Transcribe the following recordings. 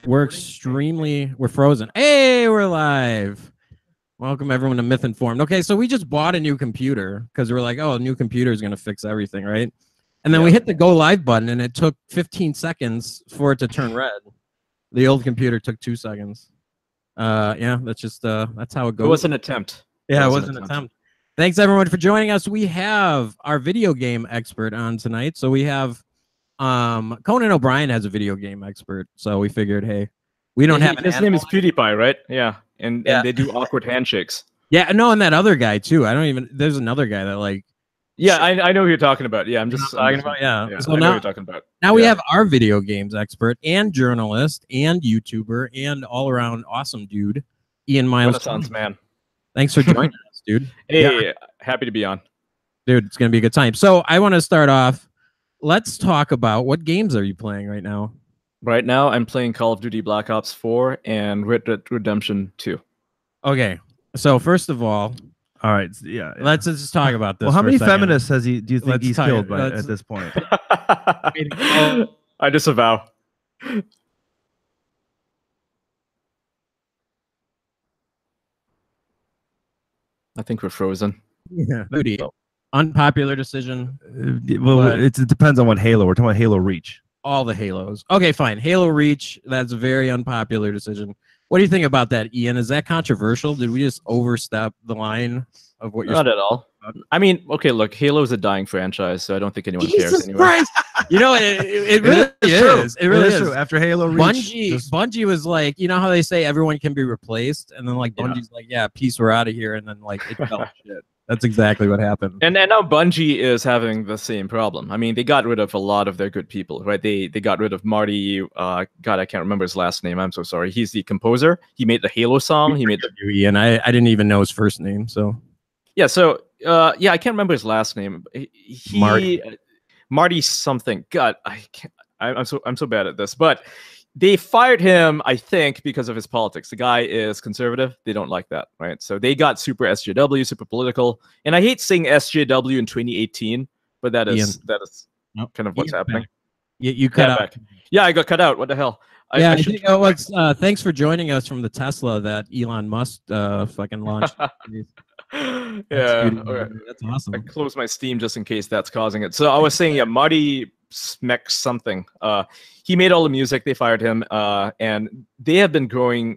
We're frozen. Hey, we're live. Welcome everyone to Myth Informed. Okay, so we just bought a new computer because we're like, oh, a new computer is going to fix everything, right? And then we hit the go live button and it took 15 seconds for it to turn red. The old computer took 2 seconds. Yeah, that's just that's how it goes. It was an attempt. Yeah, it was an attempt. Thanks everyone for joining us. We have our video game expert on tonight. So we have Conan O'Brien has a video game expert. So we figured, hey, we don't have his name is PewDiePie, right? Yeah. And they do awkward handshakes. Yeah, no, and that other guy too. There's another guy that like I know who you're talking about. Yeah, I'm just talking about. Yeah. So I know now who you're talking about. Now we have our video games expert and journalist and YouTuber and all around awesome dude, Ian Miles. Renaissance man. Thanks for joining us, dude. Hey, happy to be on. Dude, it's gonna be a good time. So I want to start off. Let's talk about what games are you playing right now? Right now, I'm playing Call of Duty Black Ops 4 and Red Dead Redemption 2. Okay, so first of all, right, yeah. Let's just talk about this. Well, how many feminists do you think he's killed at this point? I disavow. I think we're frozen. Yeah, unpopular decision. It depends on what Halo. We're talking about Halo Reach. All the Halos. Okay, fine. Halo Reach. That's a very unpopular decision. What do you think about that, Ian? Is that controversial? Did we just overstep the line of what you're Not at all. I mean, okay, look, Halo is a dying franchise, so I don't think anyone cares anyway. Christ. You know, it really is. It really is true. After Halo Reach, Bungie was like, you know how they say everyone can be replaced, and then like Bungie's like, yeah, peace, we're out of here, and then like it fell shit. That's exactly what happened. And now Bungie is having the same problem. I mean, they got rid of a lot of their good people, right? They got rid of Marty. God, I can't remember his last name. I'm so sorry. He's the composer. He made the Halo song. He made the Ian. I didn't even know his first name. So yeah. So I can't remember his last name. Marty something. God, I'm so bad at this. But they fired him, I think, because of his politics. The guy is conservative. They don't like that, right? So they got super SJW, super political. And I hate saying SJW in 2018, but that is kind of what's happening. You cut out. Back. Yeah, I got cut out. What the hell? Thanks for joining us from the Tesla that Elon Musk fucking launched. Yeah, okay. That's awesome. I closed my Steam just in case that's causing it. So I was saying, Marty Smek something. He made all the music. They fired him, and they have been going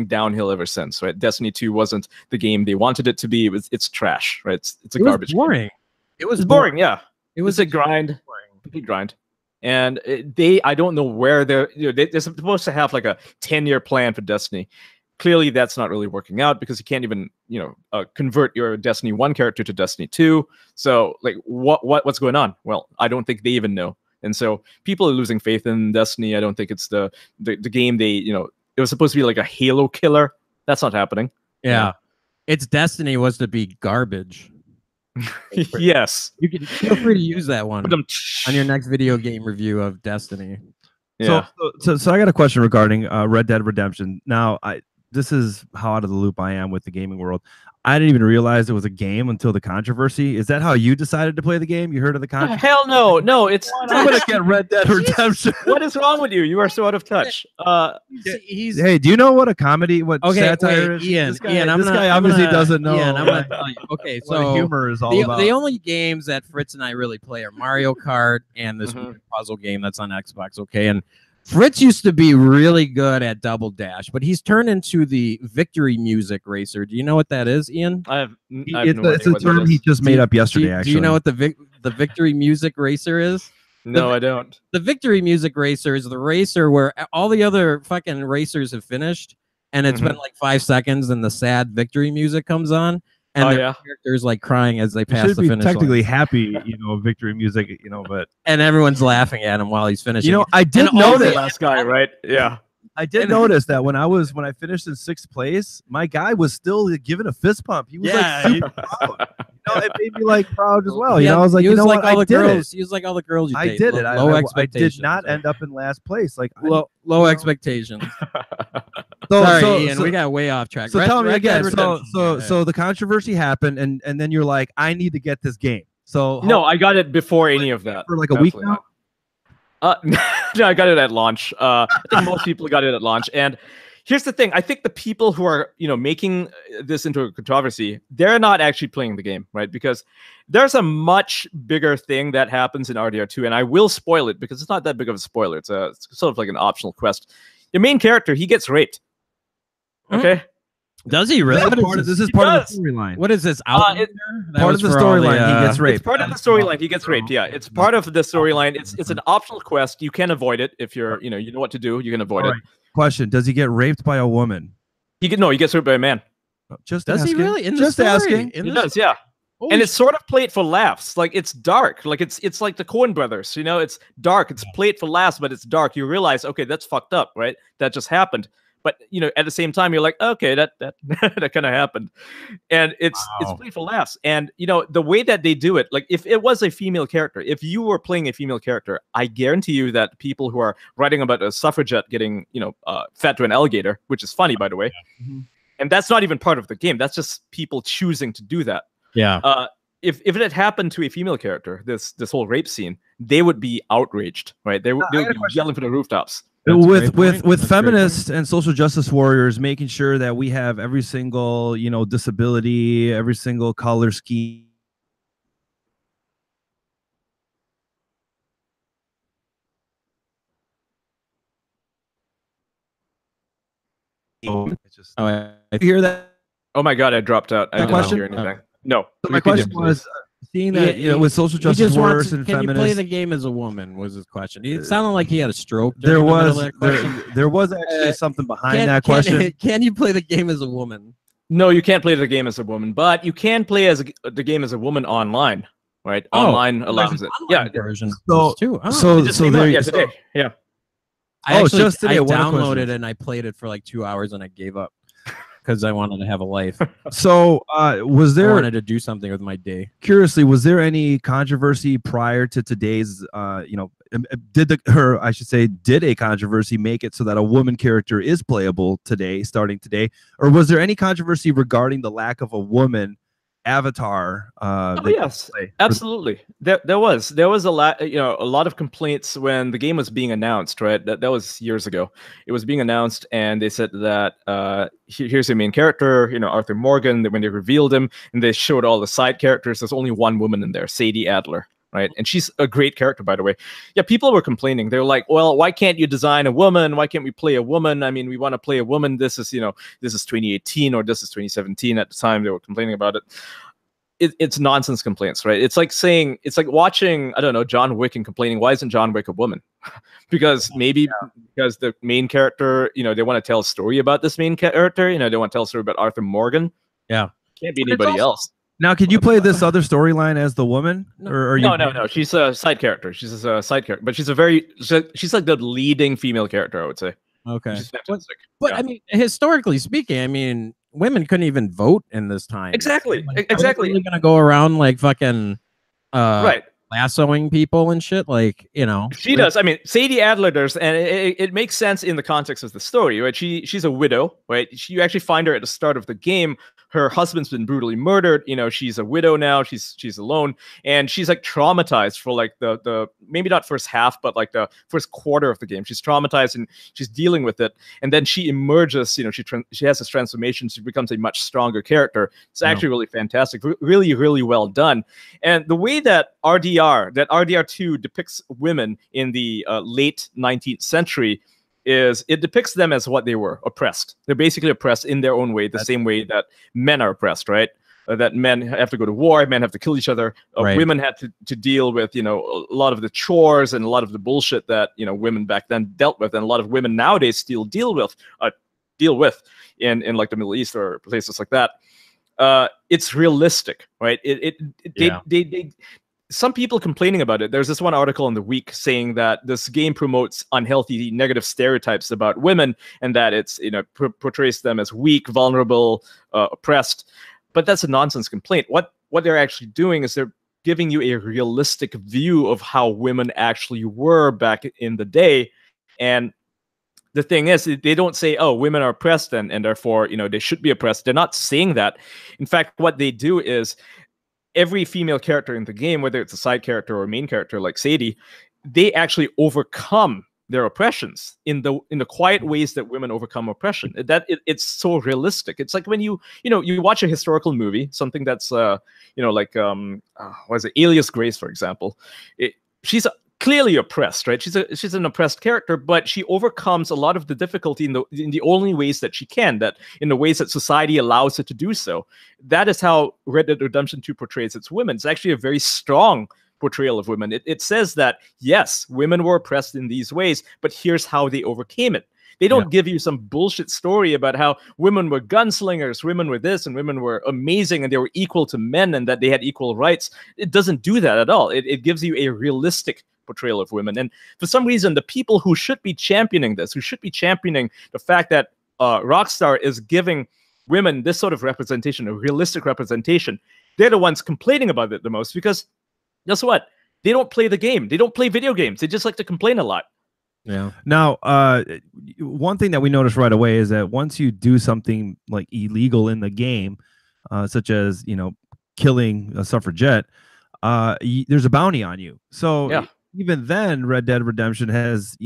downhill ever since. Right? Destiny 2 wasn't the game they wanted it to be. It's trash. Right? It's a garbage. Boring. Game. It was boring. Yeah, it was a grind. Complete grind. And I don't know where they're supposed to have like a 10-year plan for Destiny. Clearly, that's not really working out because you can't even, convert your Destiny 1 character to Destiny 2. So, like, what's going on? Well, I don't think they even know. And so people are losing faith in Destiny. I don't think it's the game it was supposed to be like a Halo killer. That's not happening. Yeah. Its destiny was to be garbage. Yes. You can feel free to use that one on your next video game review of Destiny. Yeah. So I got a question regarding Red Dead Redemption. Now, this is how out of the loop I am with the gaming world. I didn't even realize it was a game until the controversy. Is that how you decided to play the game? You heard of the controversy? Hell no. No, it's... I'm going to get Red Dead Redemption. What is wrong with you? You are so out of touch. Hey, do you know what a comedy, satire is? Ian, this guy obviously doesn't know. Ian, I'm going to tell you. Okay, so humor is all about. The only games that Fritz and I really play are Mario Kart and this weird puzzle game that's on Xbox, okay? And Fritz used to be really good at Double Dash, but he's turned into the Victory Music Racer. Do you know what that is, Ian? It's a term he just made up yesterday, actually. Do you know what the Victory Music Racer is? No, I don't. The Victory Music Racer is the racer where all the other fucking racers have finished, and it's been like 5 seconds, and the sad victory music comes on. And the characters like crying as they pass the finish technically line. Happy, victory music, but and everyone's laughing at him while he's finishing. I did know that last guy, right? Yeah, I did notice that when I finished in 6th place, my guy was still giving a fist pump. He was super proud. It made me like proud as well. I was like, he was like all I the did girls. it. He was like all the girls. I did it. Low expectations. I did not end up in last place. Like low expectations. Sorry, Ian, we got way off track. So tell me again. So the controversy happened, and then you're like, I need to get this game. So no, I got it before any of that. For like a week now. No, I got it at launch. I think most people got it at launch. And here's the thing: I think the people who are making this into a controversy, they're not actually playing the game, right? Because there's a much bigger thing that happens in RDR2, and I will spoil it because it's not that big of a spoiler. It's sort of like an optional quest. The main character, he gets raped. Okay. Does he really? This is part of the storyline. What is this? Part of the storyline, he gets raped. It's part of the storyline. He gets raped. Yeah, it's part of the storyline. It's an optional quest. You can avoid it if you're, you know what to do. You can avoid it. Question: does he get raped by a woman? He gets raped by a man. Just does asking. he really? Just asking. He does. Yeah. And it's sort of played for laughs. Like it's dark. Like it's like the Coen brothers. It's dark. It's played for laughs, but it's dark. You realize, okay, that's fucked up, right? That just happened. But at the same time, you're like, okay, that that kind of happened, and it's played for laughs. And the way that they do it, like if it was a female character, if you were playing a female character, I guarantee you that people who are writing about a suffragette getting fed to an alligator, which is funny by the way, and that's not even part of the game. That's just people choosing to do that. Yeah. If it had happened to a female character, this whole rape scene, they would be outraged, right? They would be yelling from the rooftops. With feminists and social justice warriors making sure that we have every single disability, every single color scheme. I hear that. Oh my god, I dropped out. I didn't hear anything. No. So my question was, seeing that with social justice warriors and can feminists, you play the game as a woman? Was his question. It sounded like he had a stroke. There was actually something behind that question. Can you play the game as a woman? No, you can't play the game as a woman, but you can play the game as a woman online, right? Online allows it. Yeah, version. So today. Yeah. I just today. I downloaded it and I played it for like 2 hours and I gave up because I wanted to have a life. So was there? I wanted to do something with my day. Curiously, was there any controversy prior to today's? Did a controversy make it so that a woman character is playable today, starting today, or was there any controversy regarding the lack of a woman avatar? Yes, absolutely. There was a lot, a lot of complaints when the game was being announced, right? That was years ago. It was being announced, and they said that here's the main character, Arthur Morgan. When they revealed him and they showed all the side characters, there's only one woman in there, Sadie Adler. Right, and she's a great character, by the way. Yeah, people were complaining. They're like, "Well, why can't you design a woman? Why can't we play a woman? I mean, we want to play a woman. This is 2018 or this is 2017 at the time they were complaining about it." It's nonsense complaints, right? It's like watching, I don't know, John Wick and complaining, why isn't John Wick a woman? because the main character, they want to tell a story about this main character. They want to tell a story about Arthur Morgan. Yeah, can't be anybody else. Now, can you play this other storyline as the woman? No. She's a side character. She's a side character, but she's like the leading female character, I would say. Okay. She's fantastic. But I mean, historically speaking, women couldn't even vote in this time. Exactly. Exactly. Really gonna go around like fucking right. lassoing people and shit, she does. I mean, Sadie Adler does, and it makes sense in the context of the story, right? She's a widow, right? You actually find her at the start of the game. Her husband's been brutally murdered. She's a widow now. She's alone, and she's like traumatized for like the maybe not first half, but like the first quarter of the game. She's traumatized and she's dealing with it, and then she emerges. She has this transformation. She becomes a much stronger character. It's actually really fantastic, really, really well done. And the way that RDR2 depicts women in the late 19th century is it depicts them as what they were, oppressed. They're basically oppressed in their own way, the same way that men are oppressed, right? That men have to go to war, men have to kill each other. Women had to deal with, a lot of the chores and a lot of the bullshit that, women back then dealt with, and a lot of women nowadays still deal with in like the Middle East or places like that. It's realistic, right? They some people complaining about it. There's this one article in The Week saying that this game promotes unhealthy, negative stereotypes about women, and that it's portrays them as weak, vulnerable, oppressed. But that's a nonsense complaint. What they're actually doing is they're giving you a realistic view of how women actually were back in the day. And the thing is, they don't say, "Oh, women are oppressed and therefore they should be oppressed." They're not saying that. In fact, what they do is, every female character in the game, whether it's a side character or a main character like Sadie, they actually overcome their oppressions in the quiet ways that women overcome oppression. It's so realistic. It's like when you watch a historical movie, something that's like what is it, Alias Grace, for example. She's clearly oppressed, right? She's an oppressed character, but she overcomes a lot of the difficulty in the only ways that she can, that in the ways that society allows her to do so. That is how Red Dead Redemption 2 portrays its women. It's actually a very strong portrayal of women. It says that, yes, women were oppressed in these ways, but here's how they overcame it. They don't give you some bullshit story about how women were gunslingers, women were this, and women were amazing, and they were equal to men, and that they had equal rights. It doesn't do that at all. It gives you a realistic portrayal of women. And for some reason, the people who should be championing this, who should be championing the fact that Rockstar is giving women this sort of representation, a realistic representation, they're the ones complaining about it the most, because guess what? They don't play the game. They don't play video games. They just like to complain a lot. Yeah. Now, one thing that we noticed right away is that once you do something like illegal in the game, such as killing a suffragette, there's a bounty on you. So even then, Red Dead Redemption has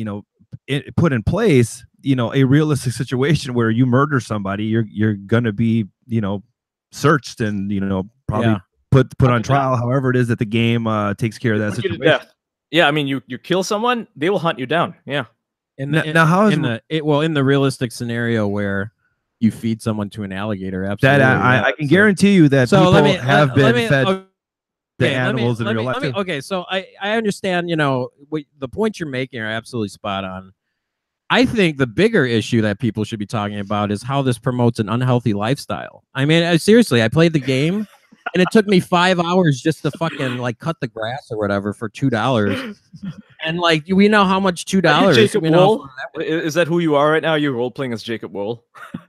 put in place a realistic situation where you murder somebody, you're gonna be searched and probably put on trial, however it is that the game takes care of that situation. Yeah, I mean, you kill someone, they will hunt you down. Yeah. Now, how is in the realistic scenario where you feed someone to an alligator? Absolutely. That I can guarantee you that people have been fed the animals in real life. Okay, so I understand. The points you're making are absolutely spot on. I think the bigger issue that people should be talking about is how this promotes an unhealthy lifestyle. I mean, seriously, I played the game. And it took me 5 hours just to fucking cut the grass or whatever for $2. And we know how much $2. Jacob Wool? Is that who you are right now? You're role playing as Jacob Wool?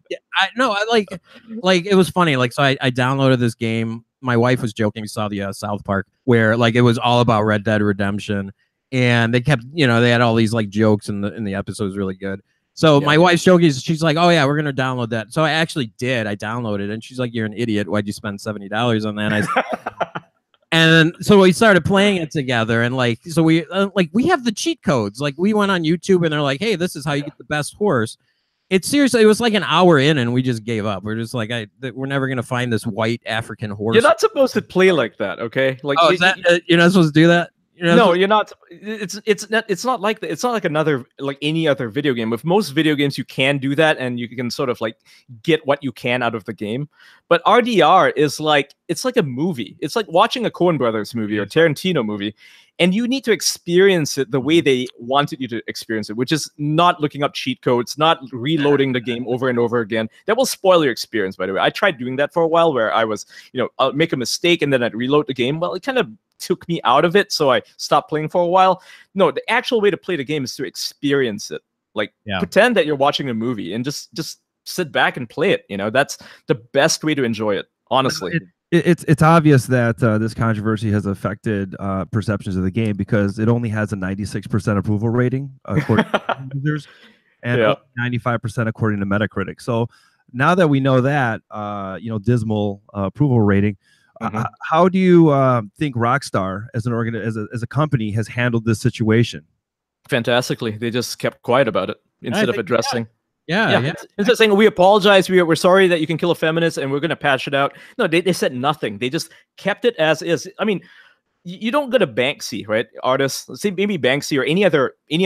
Yeah, it was funny. So I downloaded this game. My wife was joking. We saw the South Park where it was all about Red Dead Redemption, and they kept they had all these jokes in the episode. It was really good. So my wife's joking. She's like, "Oh yeah, we're gonna download that." So I actually did. I downloaded it, and she's like, "You're an idiot. Why'd you spend $70 on that?" And and so we started playing it together, and so we have the cheat codes. We went on YouTube, and they're like, "Hey, this is how you get the best horse." It was like an hour in, and we just gave up. We're just like, we're never gonna find this white African horse. You're not supposed to play like that, okay? Is that you're not supposed to do that? No, you're not. It's not like that. It's not like any other video game. With most video games, you can do that, and you can sort of get what you can out of the game. But RDR is it's like a movie. It's like watching a Coen Brothers movie or Tarantino movie, and you need to experience it the way they wanted you to experience it, which is not looking up cheat codes, not reloading the game over and over again. That will spoil your experience, by the way. I tried doing that for a while, where I was, I'll make a mistake and then I'd reload the game. Well, it kind of took me out of it, so I stopped playing for a while. No, the actual way to play the game is to experience it. Pretend that you're watching a movie and just sit back and play it. That's the best way to enjoy it, honestly. It's obvious that this controversy has affected perceptions of the game, because it only has a 96% approval rating according to users, and 95% according to Metacritic. So now that we know that, dismal approval rating, how do you think Rockstar as a company has handled this situation? Fantastically. They just kept quiet about it instead of addressing. Yeah. Instead of saying, we apologize, we're sorry that you can kill a feminist, and we're going to patch it out. No, they said nothing. They just kept it as is. I mean, you don't go to Banksy, right? Artists, let's say maybe Banksy or any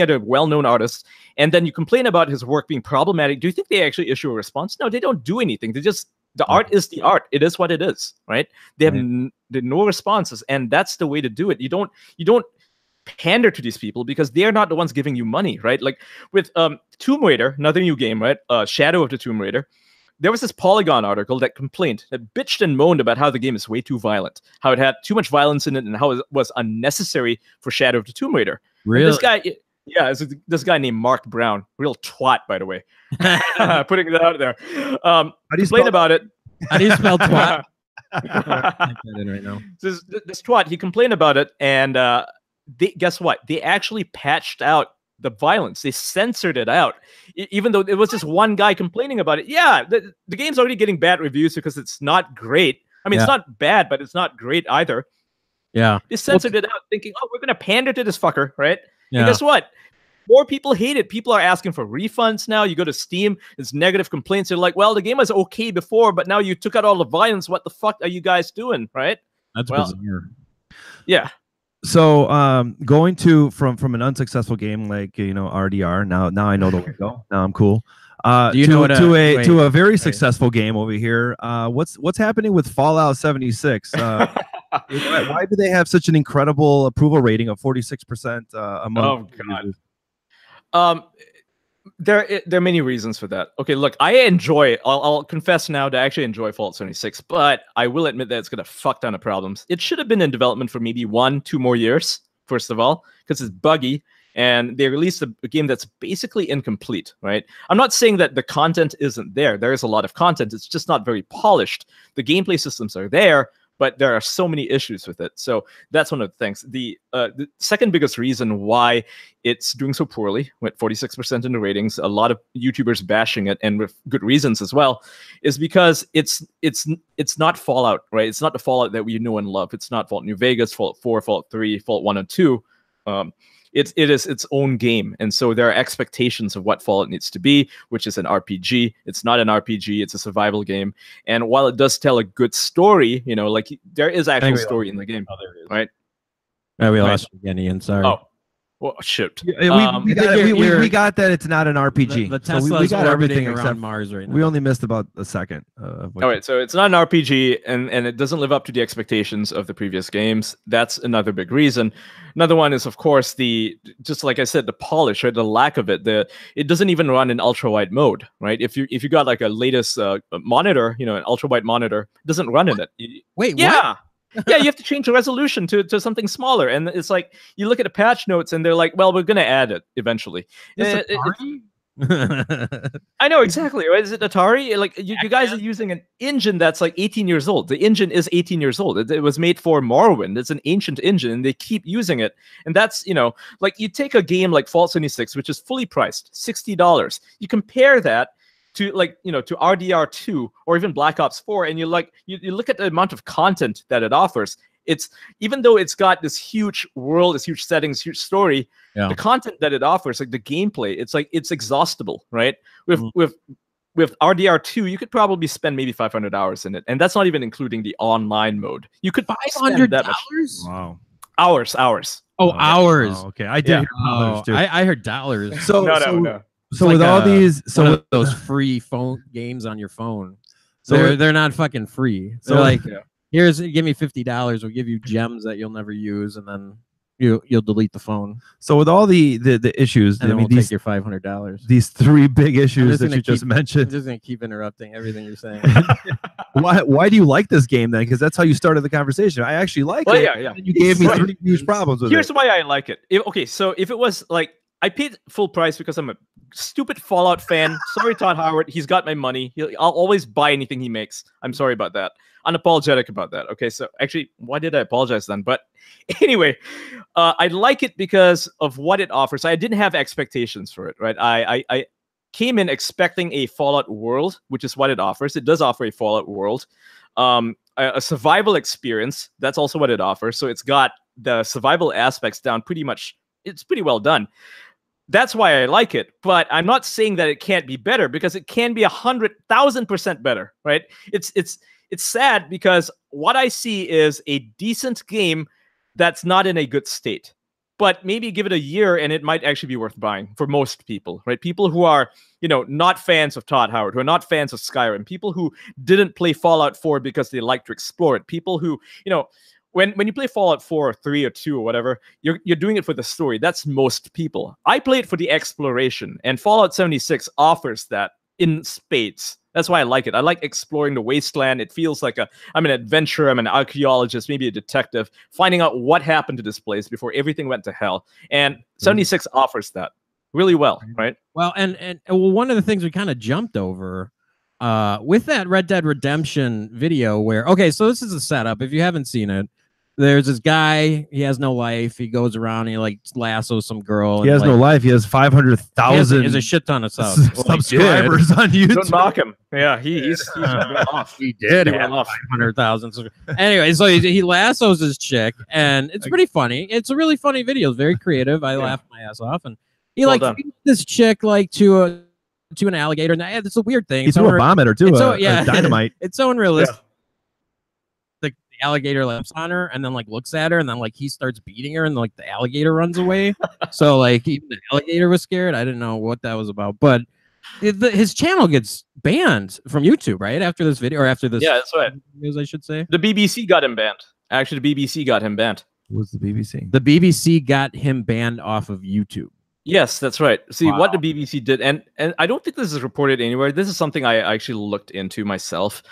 other well-known artist, and then you complain about his work being problematic. Do you think they actually issue a response? No, they don't do anything. The art is the art. It is what it is, right? They have no responses, and that's the way to do it. You don't pander to these people, because they're not the ones giving you money, right? Like with Tomb Raider, another new game, right? Shadow of the Tomb Raider. There was this Polygon article that bitched and moaned about how the game is way too violent, how it had too much violence in it, and how it was unnecessary for Shadow of the Tomb Raider. Really? And this guy, this guy named Mark Brown, real twat, by the way, putting that out there. How do you complain about it? How do you spell twat? Right now. This twat, he complained about it, and guess what? They actually patched out the violence. They censored it out, even though it was just one guy complaining about it. Yeah, the game's already getting bad reviews because it's not great. I mean, it's not bad, but it's not great either. Yeah. They censored it out, thinking, oh, we're going to pander to this fucker, right? Yeah. And guess what? more people hate it. People are asking for refunds now. You go to Steam, it's negative complaints. They're like, well, the game was okay before, but now you took out all the violence. What the fuck are you guys doing, right? That's bizarre. Yeah. So going to from an unsuccessful game like RDR, now I know the lingo. Now I'm cool. Do you know what to a very successful game over here? What's happening with Fallout 76? Why do they have such an incredible approval rating of 46% among? Oh God. There are many reasons for that. Okay, look, I'll confess now to actually enjoy Fallout 76, but I will admit that it's got a fuck ton of problems. It should have been in development for maybe 1-2 more years, first of all, because it's buggy, and they released a game that's basically incomplete, right? I'm not saying that the content isn't there. There is a lot of content. It's just not very polished. The gameplay systems are there, but there are so many issues with it. So that's one of the things. The second biggest reason why it's doing so poorly, with 46% in the ratings, a lot of YouTubers bashing it, and with good reasons as well, is because it's not Fallout, right? It's not the Fallout that we know and love. It's not Fallout New Vegas, Fallout 4, Fallout 3, Fallout 1 and 2. It is its own game, and so there are expectations of what Fallout needs to be, which is an RPG. It's not an RPG; it's a survival game. And while it does tell a good story, like there is actual story in the game, right? We lost you again, Ian. Sorry. Oh, well, shit. We got that it's not an RPG. The Tesla's so we got everything around except Mars right now. We only missed about a second. All right, so it's not an RPG, and it doesn't live up to the expectations of the previous games. That's another big reason. Another one is, of course, just like I said, the polish, right? The lack of it. It doesn't even run in ultra wide mode, right? If you got like a latest monitor, an ultra wide monitor, it doesn't run in it. Wait, yeah. Yeah, you have to change the resolution to something smaller, and it's like you look at the patch notes, and they're like, "Well, we're gonna add it eventually." I know exactly. Right? Is it Atari? Like you guys are using an engine that's like 18 years old. The engine is 18 years old. It was made for Morrowind. It's an ancient engine, and they keep using it. And that's like you take a game like Fallout 76, which is fully priced, $60. You compare that to to RDR2 or even Black Ops 4, and you look at the amount of content that it offers. It's even though it's got this huge world, this huge settings, huge story, the content that it offers, like the gameplay, it's exhaustible, right? With RDR2, you could probably spend maybe 500 hours in it, and that's not even including the online mode. You could $500. Wow. Hours. Oh, hours. Oh, okay, I did. I heard dollars. So no. So with all these, those free phone games on your phone, they're not fucking free. So give me $50. We'll give you gems that you'll never use, and then you'll delete the phone. So with all the issues, and then we'll take your $500. These three big issues that you just mentioned. I'm just gonna keep interrupting everything you're saying. Why do you like this game then? Because that's how you started the conversation. I actually like it. Yeah. And you gave me three huge problems with it. Here's why I like it. So if it was like I paid full price because I'm a stupid Fallout fan. Sorry, Todd Howard. He's got my money. I'll always buy anything he makes. I'm sorry about that. Unapologetic about that. Okay, so actually, why did I apologize then? But anyway, I like it because of what it offers. I didn't have expectations for it, right? I came in expecting a Fallout world, which is what it offers. It does offer a Fallout world. A survival experience. That's also what it offers. So it's got the survival aspects down pretty much. It's pretty well done. That's why I like it, but I'm not saying that it can't be better, because it can be 100,000% better, right? It's sad because what I see is a decent game that's not in a good state, but maybe give it a year and it might actually be worth buying for most people, right? People who are, not fans of Todd Howard, who are not fans of Skyrim, people who didn't play Fallout 4 because they like to explore it, people who, when you play Fallout 4 or 3 or 2 or whatever, you're doing it for the story. That's most people. I play it for the exploration, and Fallout 76 offers that in spades. That's why I like it. I like exploring the wasteland. It feels like I'm an adventurer, I'm an archaeologist, maybe a detective, finding out what happened to this place before everything went to hell. And 76 offers that really well, right? Well, and one of the things we kind of jumped over with that Red Dead Redemption video where, okay, so this is a setup. If you haven't seen it, there's this guy, he has no life. He goes around and he lassos some girl. He has no life. He has 500,000. He has a shit ton of subscribers on YouTube. Don't knock him. Yeah, he's off. He did. He went off 500,000. Anyway, so he lassos his chick, and it's pretty funny. It's a really funny video. It's very creative. I laughed my ass off, and He Well like done. feeds this chick like to an alligator, and it's a weird thing. He threw a bomb at her too. Yeah, dynamite. It's so unrealistic. The alligator lamps on her and then like looks at her and then like he starts beating her and like the alligator runs away. So like even the alligator was scared. I didn't know what that was about, but his channel gets banned from YouTube right after this video, or after this. Yeah, that's right. News, I should say. The BBC got him banned. Actually, the BBC got him banned. What was the BBC? The BBC got him banned off of YouTube. Yes, that's right. See, what the BBC did, and I don't think this is reported anywhere. This is something I actually looked into myself.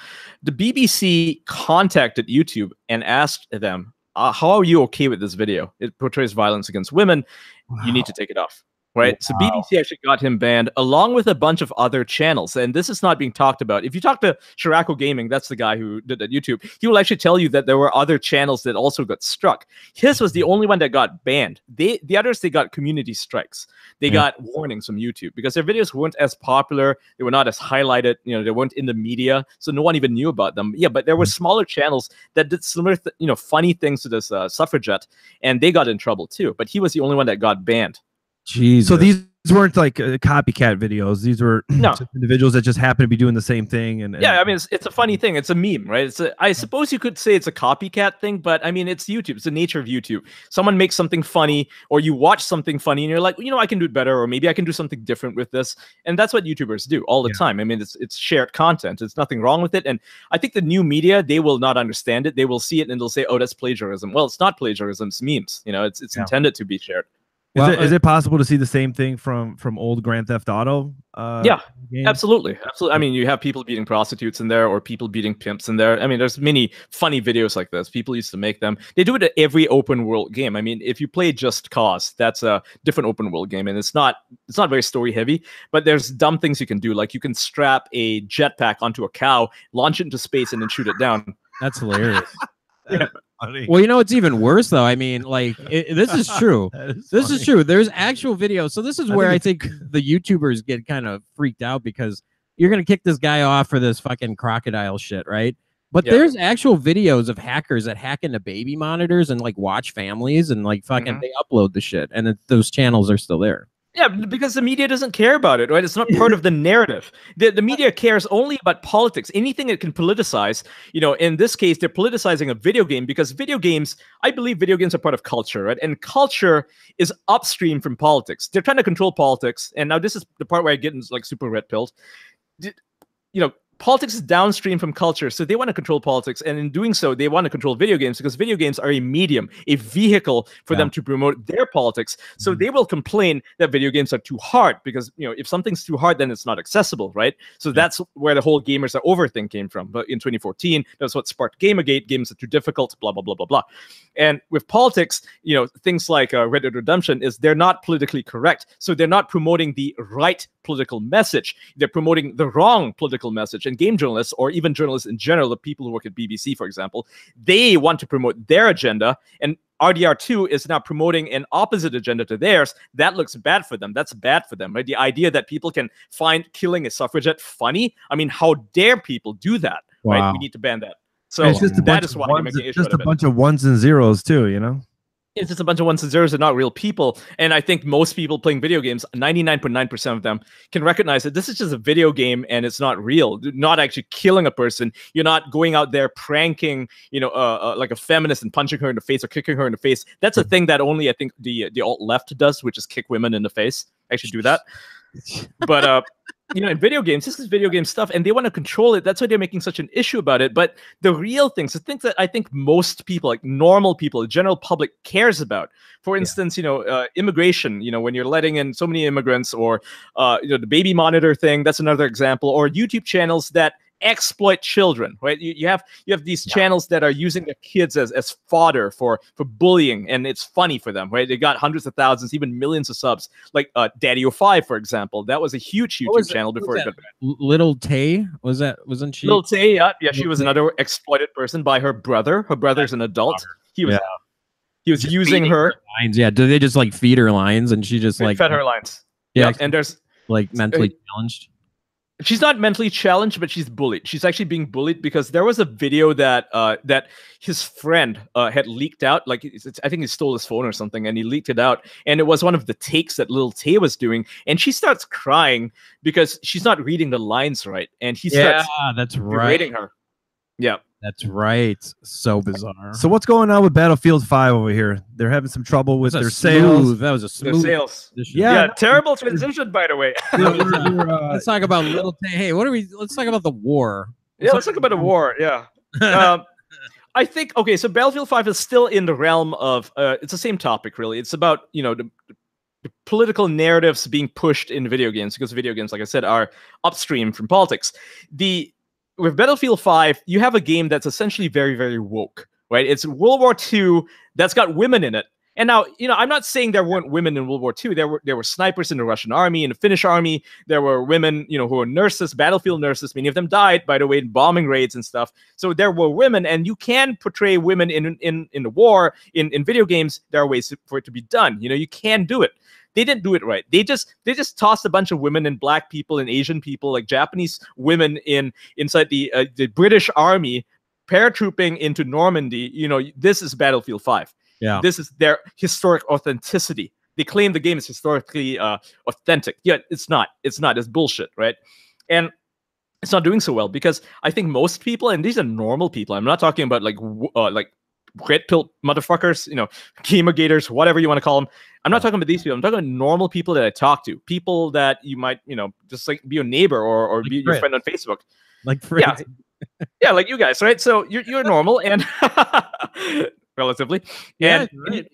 The BBC contacted YouTube and asked them, how are you okay with this video? It portrays violence against women. Wow. You need to take it off. Right. Wow. So BBC actually got him banned along with a bunch of other channels. And this is not being talked about. If you talk to Shirako Gaming, that's the guy who did that YouTube, he will actually tell you that there were other channels that also got struck. His was the only one that got banned. The others, they got community strikes. They got warnings from YouTube because their videos weren't as popular. They were not as highlighted. You know, they weren't in the media. So no one even knew about them. Yeah, but there were smaller channels that did similar, funny things to this suffragette. And they got in trouble too. But he was the only one that got banned. Jesus. So these weren't like copycat videos. These were just individuals that just happen to be doing the same thing. And yeah, I mean, it's a funny thing. It's a meme, right? I suppose you could say it's a copycat thing, but I mean, it's YouTube. It's the nature of YouTube. Someone makes something funny, or you watch something funny, and you're like, I can do it better, or maybe I can do something different with this. And that's what YouTubers do all the time. I mean, it's shared content. There's nothing wrong with it. And I think the new media, they will not understand it. They will see it and they'll say, oh, that's plagiarism. Well, it's not plagiarism. It's memes. It's intended to be shared. Is it possible to see the same thing from old Grand Theft Auto? Yeah, absolutely. I mean, you have people beating prostitutes in there, or people beating pimps in there. I mean, there's many funny videos like this. People used to make them. They do it at every open world game. I mean, if you play Just Cause, that's a different open world game, and it's not very story heavy. But there's dumb things you can do, like you can strap a jetpack onto a cow, launch it into space, and then shoot it down. That's hilarious. Well, it's even worse though. I mean, like this is true. This is true. There's actual videos. So this is where I think the YouTubers get kind of freaked out, because you're gonna kick this guy off for this fucking crocodile shit, right? But there's actual videos of hackers that hack into baby monitors and like watch families and like fucking they upload the shit, and those channels are still there. Yeah, because the media doesn't care about it, right? It's not part of the narrative. The media cares only about politics. Anything it can politicize, in this case, they're politicizing a video game because I believe video games are part of culture, right? And culture is upstream from politics. They're trying to control politics. And now this is the part where I get into like super red pilled. Politics is downstream from culture, so they want to control politics, and in doing so, they want to control video games because video games are a medium, a vehicle for them to promote their politics. So they will complain that video games are too hard because, if something's too hard, then it's not accessible, right? So that's where the whole gamers are over thing came from. But in 2014, that's what sparked Gamergate. Games are too difficult, blah, blah, blah, blah, blah. And with politics, things like Red Dead Redemption they're not politically correct. So they're not promoting the right political message. They're promoting the wrong political message. And game journalists, or even journalists in general, the people who work at BBC, for example, they want to promote their agenda. And RDR2 is now promoting an opposite agenda to theirs. That looks bad for them. That's bad for them, right? The idea that people can find killing a suffragette funny. I mean, how dare people do that, right? We need to ban that. So it's just that is why I'm making an issue out of it. Just a bunch of ones and zeros too, It's just a bunch of ones and zeros and not real people. And I think most people playing video games, 99.9% of them, can recognize that this is just a video game and it's not real. You're not actually killing a person. You're not going out there pranking, like a feminist and punching her in the face or kicking her in the face. That's a thing that only I think the alt left does, which is kick women in the face. Actually do that. But in video games, this is video game stuff, and they want to control it. That's why they're making such an issue about it. But the real things, the things that I think most people, like normal people, the general public, cares about. For instance, immigration. When you're letting in so many immigrants, or the baby monitor thing. That's another example. Or YouTube channels that exploit children, right? You have these channels that are using their kids as fodder for bullying, and it's funny for them, right? They got hundreds of thousands, even millions of subs, like Daddy05, for example. That was a huge YouTube channel before it got banned. Little Tay, wasn't she? Little Tay, yeah, she was another exploited person by her brother. Her brother's an adult. He was just using her lines. Yeah, do they just like feed her lines and she just like fed her lines? Yeah, and there's like mentally challenged. She's not mentally challenged, but she's bullied. She's actually being bullied because there was a video that that his friend had leaked out. Like, I think he stole his phone or something, and he leaked it out. And it was one of the takes that little Tay was doing, and she starts crying because she's not reading the lines right, and he starts that's berating her. Yeah. That's right. So bizarre. So what's going on with Battlefield 5 over here? They're having some trouble with their sales. That was a smooth sales. Yeah, terrible transition, by the way. Let's talk about little Tay. Hey, let's talk about the war. Let's talk about the war. Yeah. I think, okay, so Battlefield 5 is still in the realm of, it's the same topic, really. It's about, the political narratives being pushed in video games, because video games, like I said, are upstream from politics. With Battlefield 5, you have a game that's essentially very, very woke, right? It's World War II that's got women in it. And now, I'm not saying there weren't women in World War II. There were snipers in the Russian army, in the Finnish army. There were women, who were nurses, battlefield nurses. Many of them died, by the way, in bombing raids and stuff. So there were women, and you can portray women in the war. In video games, there are ways for it to be done. You can do it. They didn't do it right. They just tossed a bunch of women and black people and Asian people, like Japanese women inside the British army, paratrooping into Normandy. This is Battlefield 5. Yeah. This is their historic authenticity. They claim the game is historically authentic. Yet it's not. It's not. It's bullshit, right? And it's not doing so well because I think most people, and these are normal people. I'm not talking about like red pill motherfuckers, gamergators, whatever you want to call them. I'm not talking about these people. I'm talking about normal people that I talk to, people that you might, just like be your neighbor or like be your friend on Facebook. Like friends. Yeah, like you guys, right? So you're normal and relatively. And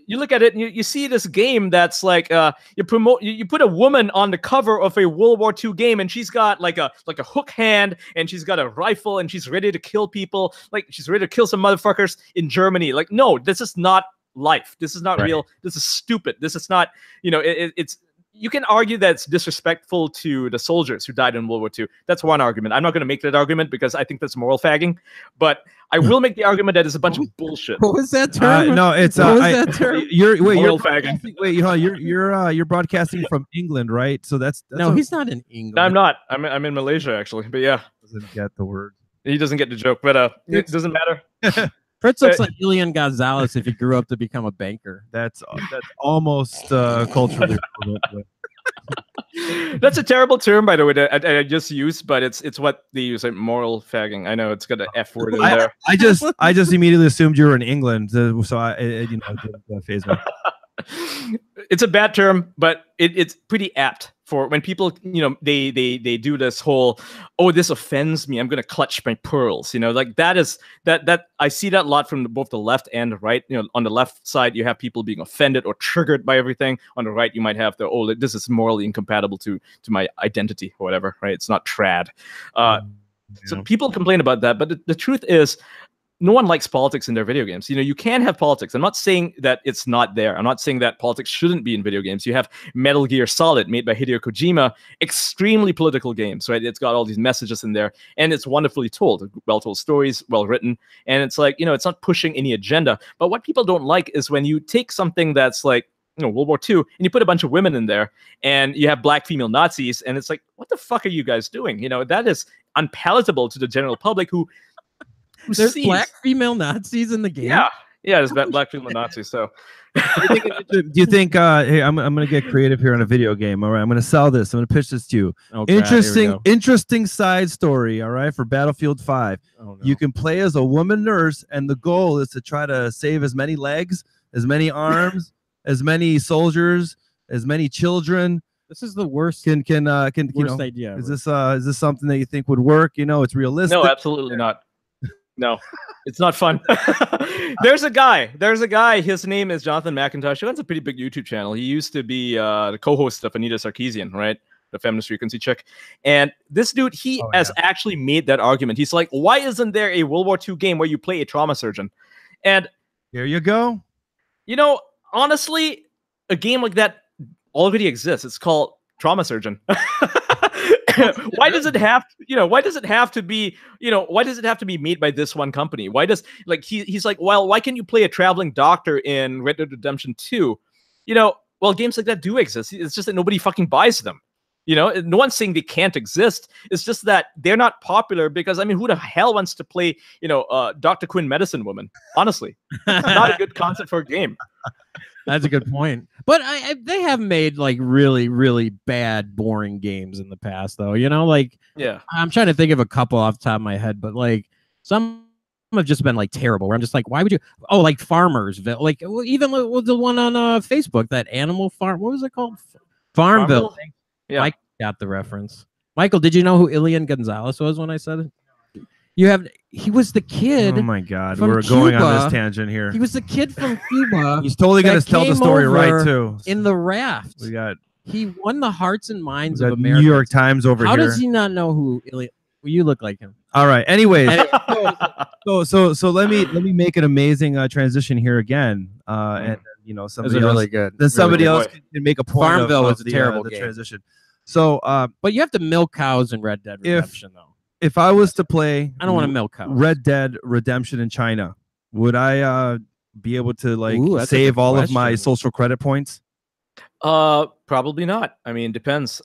you look at it and you see this game that's like you put a woman on the cover of a World War II game, and she's got like a hook hand, and she's got a rifle, and she's ready to kill people, like she's ready to kill some motherfuckers in Germany. Like, no, this is not life. This is not real. This is stupid. This is not, it's you can argue that it's disrespectful to the soldiers who died in World War II. That's one argument. I'm not going to make that argument because I think that's moral fagging. But I will make the argument that it's a bunch of bullshit. What was that term? No, it's what was that term? You're fagging. Wait, you're broadcasting from England, right? So that's no, he's not in England. No, I'm not. I'm in Malaysia actually. But yeah, doesn't get the word. He doesn't get the joke, but it doesn't matter. Fritz looks like Ilian Gonzalez if he grew up to become a banker. That's almost culturally. That's a terrible term, by the way, that I just used, but it's what they use, like moral fagging. I know it's got an F word in there. I just immediately assumed you were in England, so it didn't faze me. It's a bad term, but it's pretty apt for when people, they do this whole, oh, this offends me, I'm gonna clutch my pearls. Like that I see that a lot from both the left and the right. On the left side, you have people being offended or triggered by everything. On the right, you might have this is morally incompatible to my identity or whatever, right? It's not trad. So people complain about that, but the truth is, no one likes politics in their video games. You can have politics. I'm not saying that it's not there. I'm not saying that politics shouldn't be in video games. You have Metal Gear Solid, made by Hideo Kojima, extremely political games, right? It's got all these messages in there, and it's wonderfully told, well-told stories, well-written, and it's like, it's not pushing any agenda. But what people don't like is when you take something that's like, World War II, and you put a bunch of women in there, and you have black female Nazis, and it's like, what the fuck are you guys doing? That is unpalatable to the general public who there's black female Nazis in the game. Yeah, there's black female Nazis. So, do you think? Hey, I'm gonna get creative here on a video game. All right, I'm gonna sell this. I'm gonna pitch this to you. Okay, interesting side story. All right, for Battlefield 5, you can play as a woman nurse, and the goal is to try to save as many legs, as many arms, as many soldiers, as many children. This is the worst. Worst idea. Is this something that you think would work? It's realistic. No, absolutely not. No, it's not fun. There's a guy. His name is Jonathan McIntosh. He runs a pretty big YouTube channel. He used to be the co-host of Anita Sarkeesian, right? The feminist frequency chick. And this dude, he has actually made that argument. He's like, why isn't there a World War II game where you play a trauma surgeon? And here you go. Honestly, a game like that already exists. It's called Trauma Surgeon. Why does it have to be made by this one company? Why does he's like, well, why can't you play a traveling doctor in Red Dead Redemption 2? Well, games like that do exist. It's just that nobody fucking buys them. You know, no one's saying they can't exist. It's just that they're not popular because, I mean, who the hell wants to play, Dr. Quinn Medicine Woman? Honestly, not a good concept for a game. That's a good point. But they have made like really, really bad, boring games in the past, though. You know, like, yeah, I'm trying to think of a couple off the top of my head, but like some have just been like terrible. Where I'm just like, why would you? Oh, like Farmersville, like even the one on Facebook, that Animal Farm. What was it called? Farmville. Yeah, Mike got the reference. Michael, did you know who Ilian Gonzalez was when I said it? He was the kid. Oh my God, from we're going Cuba. on this tangent here. He was the kid from Cuba. He's totally going to tell the story right too. In the raft, he won the hearts and minds of America. New York Times over How here. How does he not know who Ilian? Well, you look like him. All right. Anyways, so let me make an amazing transition here again. And somebody else, really good. Then somebody else can make a point. Farmville was of a terrible the game. transition. So, but you have to milk cows in Red Dead Redemption, though. If I was to play, I don't want to milk cows. Red Dead Redemption in China, would I be able to save all of my social credit points? Probably not. I mean, depends.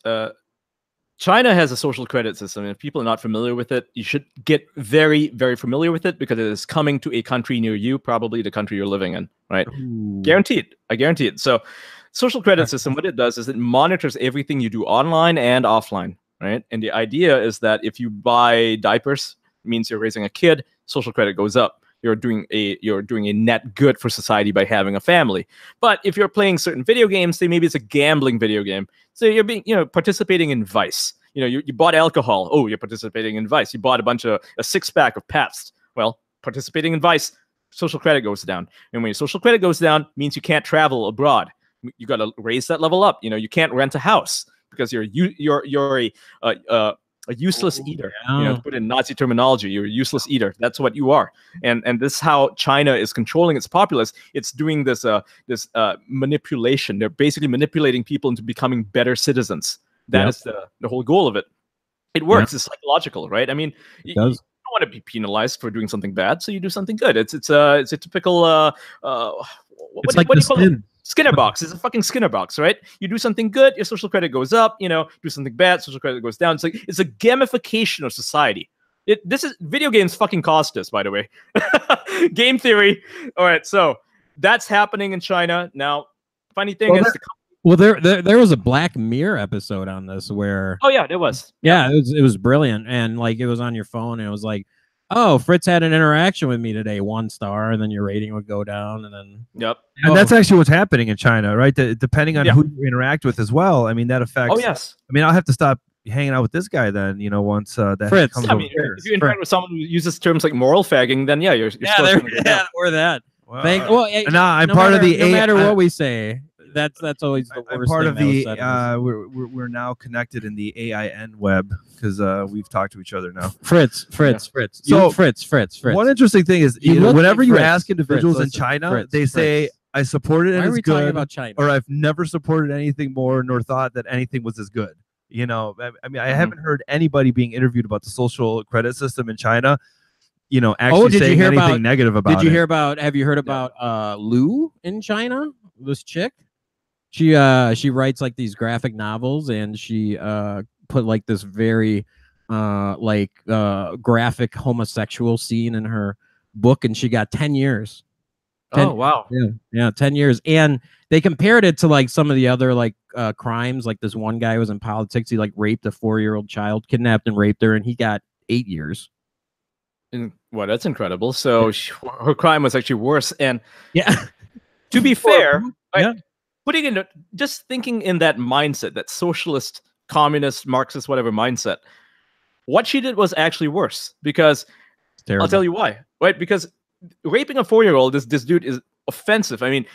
China has a social credit system, and if people are not familiar with it, you should get very, very familiar with it because it is coming to a country near you, probably the country you're living in, right? Ooh. Guaranteed. I guarantee it. So, social credit system, what it does is it monitors everything you do online and offline, right? And the idea is that if you buy diapers, it means you're raising a kid, social credit goes up. You're doing a net good for society by having a family. But if you're playing certain video games, say maybe it's a gambling video game, so you're being participating in vice. You bought alcohol. Oh, you're participating in vice. You bought a 6-pack of Pabst. Well, participating in vice, social credit goes down. And when your social credit goes down, it means you can't travel abroad. You got to raise that level up. You can't rent a house because you're a useless eater. To put in Nazi terminology, you're a useless eater. That's what you are. And this is how China is controlling its populace. It's doing this manipulation. They're basically manipulating people into becoming better citizens. That is the whole goal of it. It works. It's psychological, right? I mean, you don't want to be penalized for doing something bad, so you do something good. It's a typical it's like the spin. Skinner box. It's a fucking Skinner box, right? You do something good, your social credit goes up. Do something bad, social credit goes down. It's a gamification of society. Video games fucking cost us, by the way. Game theory. All right, so that's happening in China now. Funny thing is, there was a Black Mirror episode on this where. Oh yeah, there was. Yeah, it was brilliant, and like it was on your phone, and it was like, oh, Fritz had an interaction with me today, 1 star, and then your rating would go down, and then. Yep. And that's actually what's happening in China, right? Depending on who you interact with as well. I mean, that affects. Oh yes. I mean, I'll have to stop hanging out with this guy then. Once that Fritz. comes over here. If you interact with someone who uses terms like moral fagging, then you're or that. Well, I'm part of the. No matter what we say. That's always the worst. I'm part of the. We're now connected in the AIN web because we've talked to each other now. Fritz. So Fritz. One interesting thing is whenever you ask individuals in China, they say I supported it as good, about China? Or I've never supported anything more nor thought that anything was as good. I mean, I haven't heard anybody being interviewed about the social credit system in China. Actually saying anything negative about it. Did you hear about? Have you heard about Lu in China? This chick. She writes like these graphic novels, and she put like this very graphic homosexual scene in her book, and she got 10 years. Oh wow. Yeah, 10 years. And they compared it to like some of the other like crimes. Like this one guy was in politics. He like raped a 4-year-old child, kidnapped and raped her, and he got 8 years. Well, that's incredible. So her crime was actually worse. And to be fair, putting in just thinking in that mindset, that socialist, communist, Marxist, whatever mindset, what she did was actually worse because I'll tell you why. Right? Because raping a 4-year-old, this dude is offensive. I mean,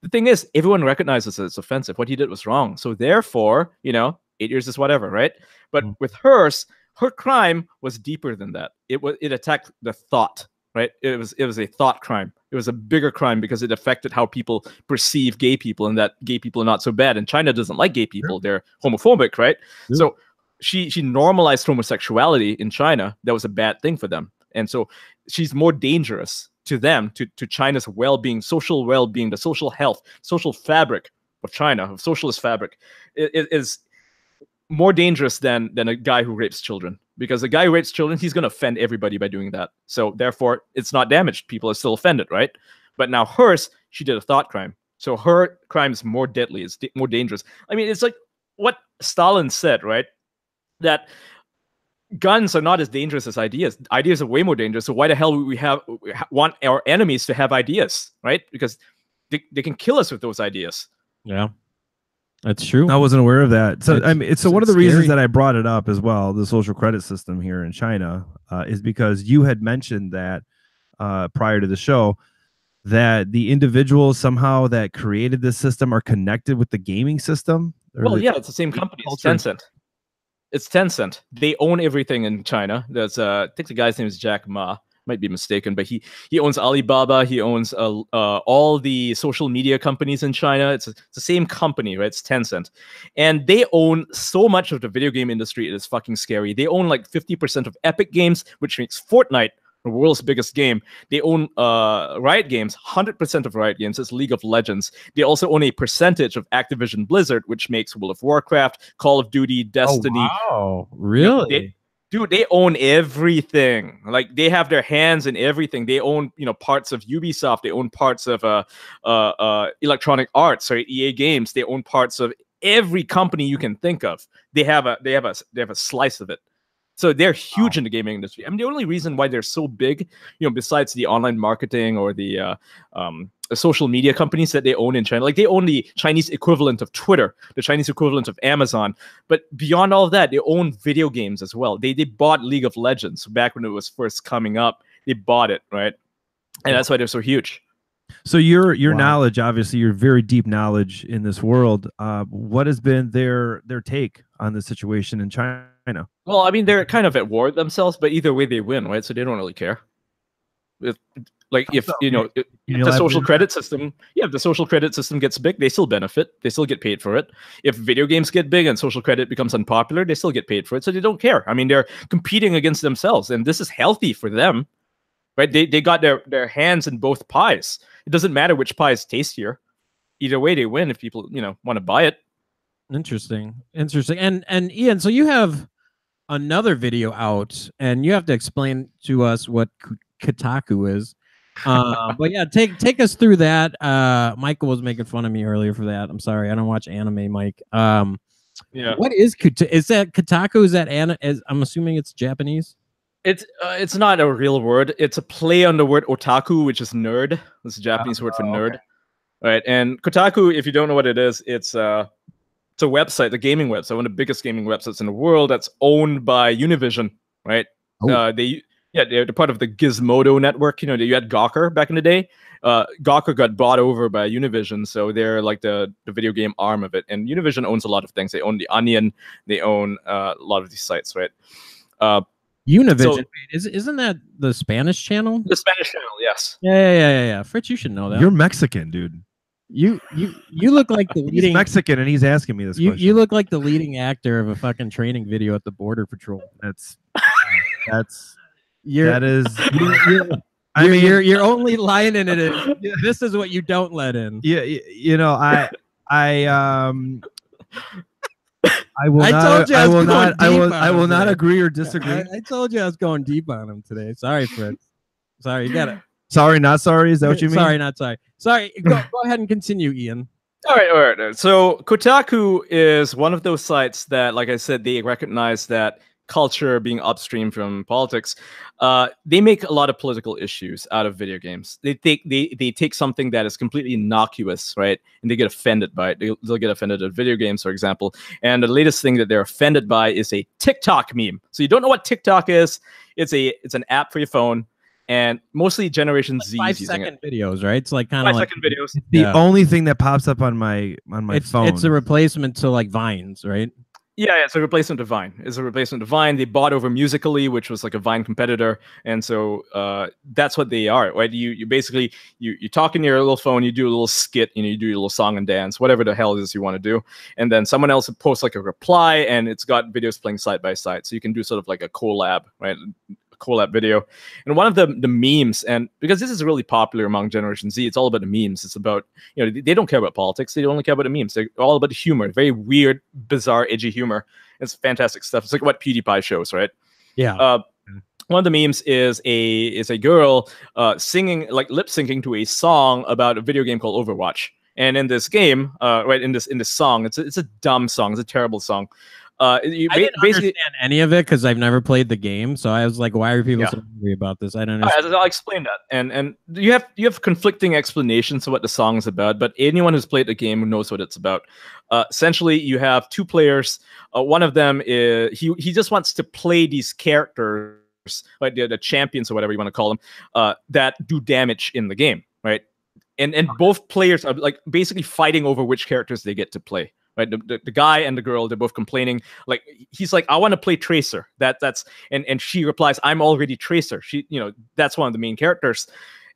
the thing is, everyone recognizes that it's offensive. What he did was wrong. So therefore, 8 years is whatever, right? But with hers, her crime was deeper than that. It attacked the thought, right? It was a thought crime. It was a bigger crime because it affected how people perceive gay people, and that gay people are not so bad. And China doesn't like gay people. They're homophobic, right? So she normalized homosexuality in China. That was a bad thing for them. And so she's more dangerous to them, to China's well-being, social well-being, the social health, social fabric of China, of socialist fabric. It is more dangerous than a guy who rapes children, because a guy who rapes children, he's going to offend everybody by doing that. So therefore, it's not damaged. People are still offended, right? But now hers, she did a thought crime. So her crime is more deadly. It's more dangerous. I mean, it's like what Stalin said, right? That guns are not as dangerous as ideas. Ideas are way more dangerous. So why the hell would we want our enemies to have ideas, right? Because they can kill us with those ideas. Yeah, that's true. I wasn't aware of that. So I mean, so one of the reasons scary. that I brought it up as well, the social credit system here in China, is because you had mentioned that prior to the show, that the individuals somehow that created this system are connected with the gaming system. Well, yeah, it's the same company. It's Tencent. It's Tencent. They own everything in China. There's I think the guy's name is Jack Ma. Might be mistaken, but he owns Alibaba. He owns all the social media companies in China. It's the same company, right? It's Tencent, and they own so much of the video game industry. It is fucking scary. They own like 50% of Epic Games, which makes Fortnite the world's biggest game. They own Riot Games, 100% of Riot Games. It's League of Legends. They also own a percentage of Activision Blizzard, which makes World of Warcraft, Call of Duty, Destiny. Oh, wow. Really? Dude, they own everything. Like, they have their hands in everything. They own, parts of Ubisoft. They own parts of Electronic Arts or EA Games. They own parts of every company you can think of. They have a slice of it. So they're huge in the gaming industry. I mean, the only reason why they're so big, besides the online marketing or the social media companies that they own in China, like they own the Chinese equivalent of Twitter, the Chinese equivalent of Amazon. But beyond all of that, they own video games as well. They bought League of Legends back when it was first coming up. They bought it, right? And that's why they're so huge. So your knowledge, obviously, your very deep knowledge in this world. What has been their take on the situation in China? Well, I mean, they're kind of at war themselves, but either way they win, right? So they don't really care. If the social credit system, if the social credit system gets big, they still benefit. They still get paid for it. If video games get big and social credit becomes unpopular, they still get paid for it. So they don't care. I mean, they're competing against themselves, and this is healthy for them, right? They got their hands in both pies. It doesn't matter which pie is tastier. Either way, they win if people want to buy it. Interesting. And Ian, so you have another video out, and you have to explain to us what Kotaku is. But yeah, take us through that. Michael was making fun of me earlier for that. I'm sorry, I don't watch anime, Mike. Yeah. What is is that Kotaku? Is that I'm assuming it's Japanese? It's not a real word. It's a play on the word otaku, which is nerd. It's a Japanese word for nerd. Okay. Right. And Kotaku, if you don't know what it is, it's a website, a gaming website, one of the biggest gaming websites in the world that's owned by Univision, right? Oh. They're part of the Gizmodo network. You had Gawker back in the day. Gawker got bought over by Univision, so they're like the video game arm of it. And Univision owns a lot of things. They own The Onion. They own a lot of these sites, right? Univision, isn't that the Spanish channel? The Spanish channel, yes. Yeah. Fritz, you should know that. You're Mexican, dude. You look like the leading he's Mexican, and he's asking me this question. You look like the leading actor of a fucking training video at the Border Patrol. You're only line in it is this is what you don't let in. Yeah, I will not agree or disagree. I told you I was going deep on him today. Sorry, Fritz. Sorry, you got it. Sorry, not sorry. Is that what you mean? Sorry, not sorry. Sorry. Go ahead and continue, Ian. All right. So Kotaku is one of those sites that, like I said, they recognize that culture being upstream from politics. They make a lot of political issues out of video games. They take something that is completely innocuous, right, and they get offended by it. They'll get offended at video games, for example. And the latest thing that they're offended by is a TikTok meme. So you don't know what TikTok is? It's an app for your phone. And mostly Generation Z is using it. 5-second videos, right? It's like kind of 5-second videos. The only thing that pops up on my phone. It's a replacement to like Vines, right? Yeah, it's a replacement to Vine. They bought over Musical.ly, which was like a Vine competitor, and so that's what they are, right? You basically you talk in your little phone, you do a little skit, you do your little song and dance, whatever the hell it is you want to do, and then someone else posts like a reply, and it's got videos playing side by side, so you can do sort of like a collab, right? Collab video. And one of the memes, and because this is really popular among Generation Z, it's all about the memes. It's about, they don't care about politics. They only care about the memes. They're all about the humor, very weird, bizarre, edgy humor. It's fantastic stuff. It's like what PewDiePie shows, right? Yeah. One of the memes is a girl singing, like lip syncing to a song about a video game called Overwatch. And in this game, right, in this song, it's a dumb song. It's a terrible song. I didn't understand any of it because I've never played the game. So I was like, why are people so angry about this? I don't understand. I'll explain that. And you have conflicting explanations of what the song is about, but anyone who's played the game knows what it's about. Essentially, you have two players. One of them is he just wants to play these characters, like the champions or whatever you want to call them, that do damage in the game, right? And both players are like basically fighting over which characters they get to play. Right, the guy and the girl, they're both complaining. Like he's like, I want to play Tracer. That's and she replies, I'm already Tracer. She, that's one of the main characters,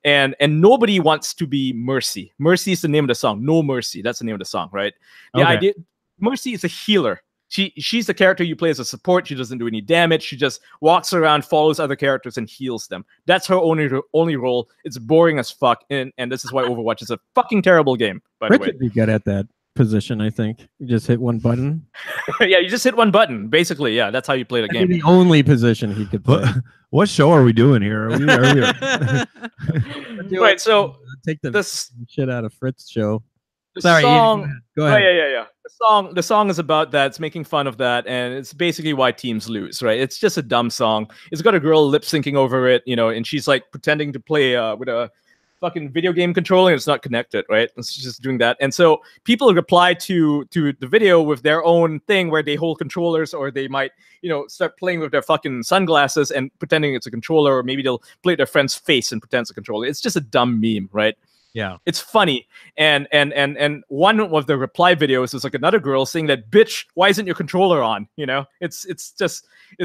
and nobody wants to be Mercy. Mercy is the name of the song. No Mercy. That's the name of the song, right? The idea, Mercy is a healer. She's the character you play as a support. She doesn't do any damage. She just walks around, follows other characters, and heals them. That's her only role. It's boring as fuck, and this is why Overwatch is a fucking terrible game. By the way, would be good at that position. I think you just hit one button. Yeah, you just hit one button. Basically, yeah, that's how you play the game. The only position he could play. What show are we doing here? Right. So take the shit out of Fritz show. Sorry, song, go ahead. Yeah. The song is about that. It's making fun of that, and it's basically why teams lose, right? It's just a dumb song. It's got a girl lip syncing over it, and she's like pretending to play with a fucking video game controller, and it's not connected, right? It's just doing that. And so people reply to the video with their own thing where they hold controllers, or they might, start playing with their fucking sunglasses and pretending it's a controller, or maybe they'll play their friend's face and pretend it's a controller. It's just a dumb meme, right? Yeah. It's funny. And one of the reply videos is like another girl saying that, bitch, why isn't your controller on? It's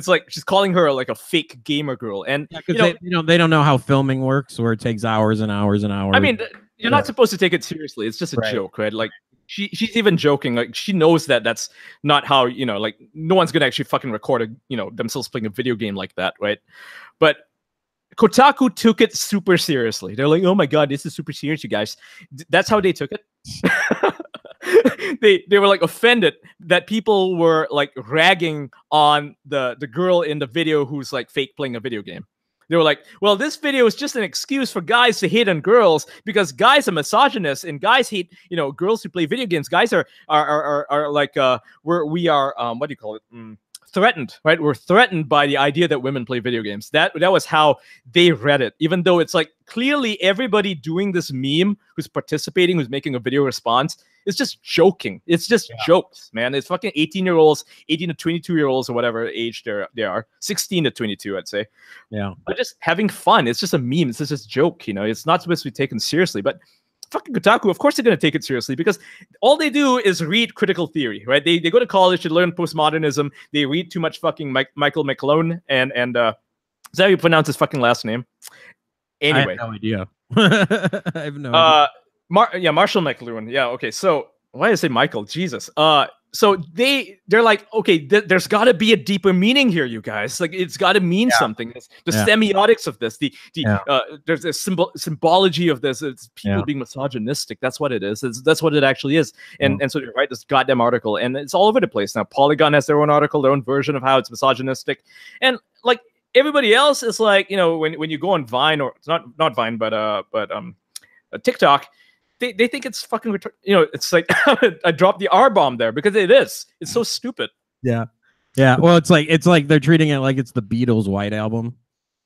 like she's calling her like a fake gamer girl. And they don't know how filming works, where it takes hours and hours and hours. I mean, you're not supposed to take it seriously. It's just a joke, right? Like she's even joking. Like she knows that that's not how, like no one's gonna actually fucking record themselves playing a video game like that, right? But Kotaku took it super seriously. They're like, oh my god, this is super serious, you guys. That's how they took it. They were like offended that people were like ragging on the girl in the video who's like fake playing a video game. They were like, well, this video is just an excuse for guys to hate on girls because guys are misogynists and guys hate, girls who play video games. Guys are like we are what do you call it? Threatened, right? We're threatened by the idea that women play video games. That was how they read it, even though it's like clearly everybody doing this meme who's participating, who's making a video response, is just joking. It's just jokes, man. It's fucking 18-year-olds, 18 to 22-year-olds, or whatever age they are, 16 to 22, I'd say. Yeah. But just having fun. It's just a meme. It's just a joke, It's not supposed to be taken seriously, but fucking Kotaku, of course they're going to take it seriously because all they do is read critical theory, right? They go to college to learn postmodernism. They read too much fucking Michael McClone and is that how you pronounce his fucking last name? Anyway. I have no idea. I have no idea. Marshall McLuhan. Yeah, okay. So why did I say Michael? Jesus. So they're like, okay, there's got to be a deeper meaning here, you guys. Like it's got to mean something. The semiotics of this, there's a symbology of this. It's people being misogynistic. That's what it is. That's what it actually is. And so they write this goddamn article, and it's all over the place now. Polygon has their own article, their own version of how it's misogynistic, and like everybody else is like, when you go on Vine, or it's not Vine, but TikTok. They think it's fucking it's like I dropped the R bomb there because it is. It's so stupid. Yeah. Well, it's like they're treating it like it's the Beatles' White Album,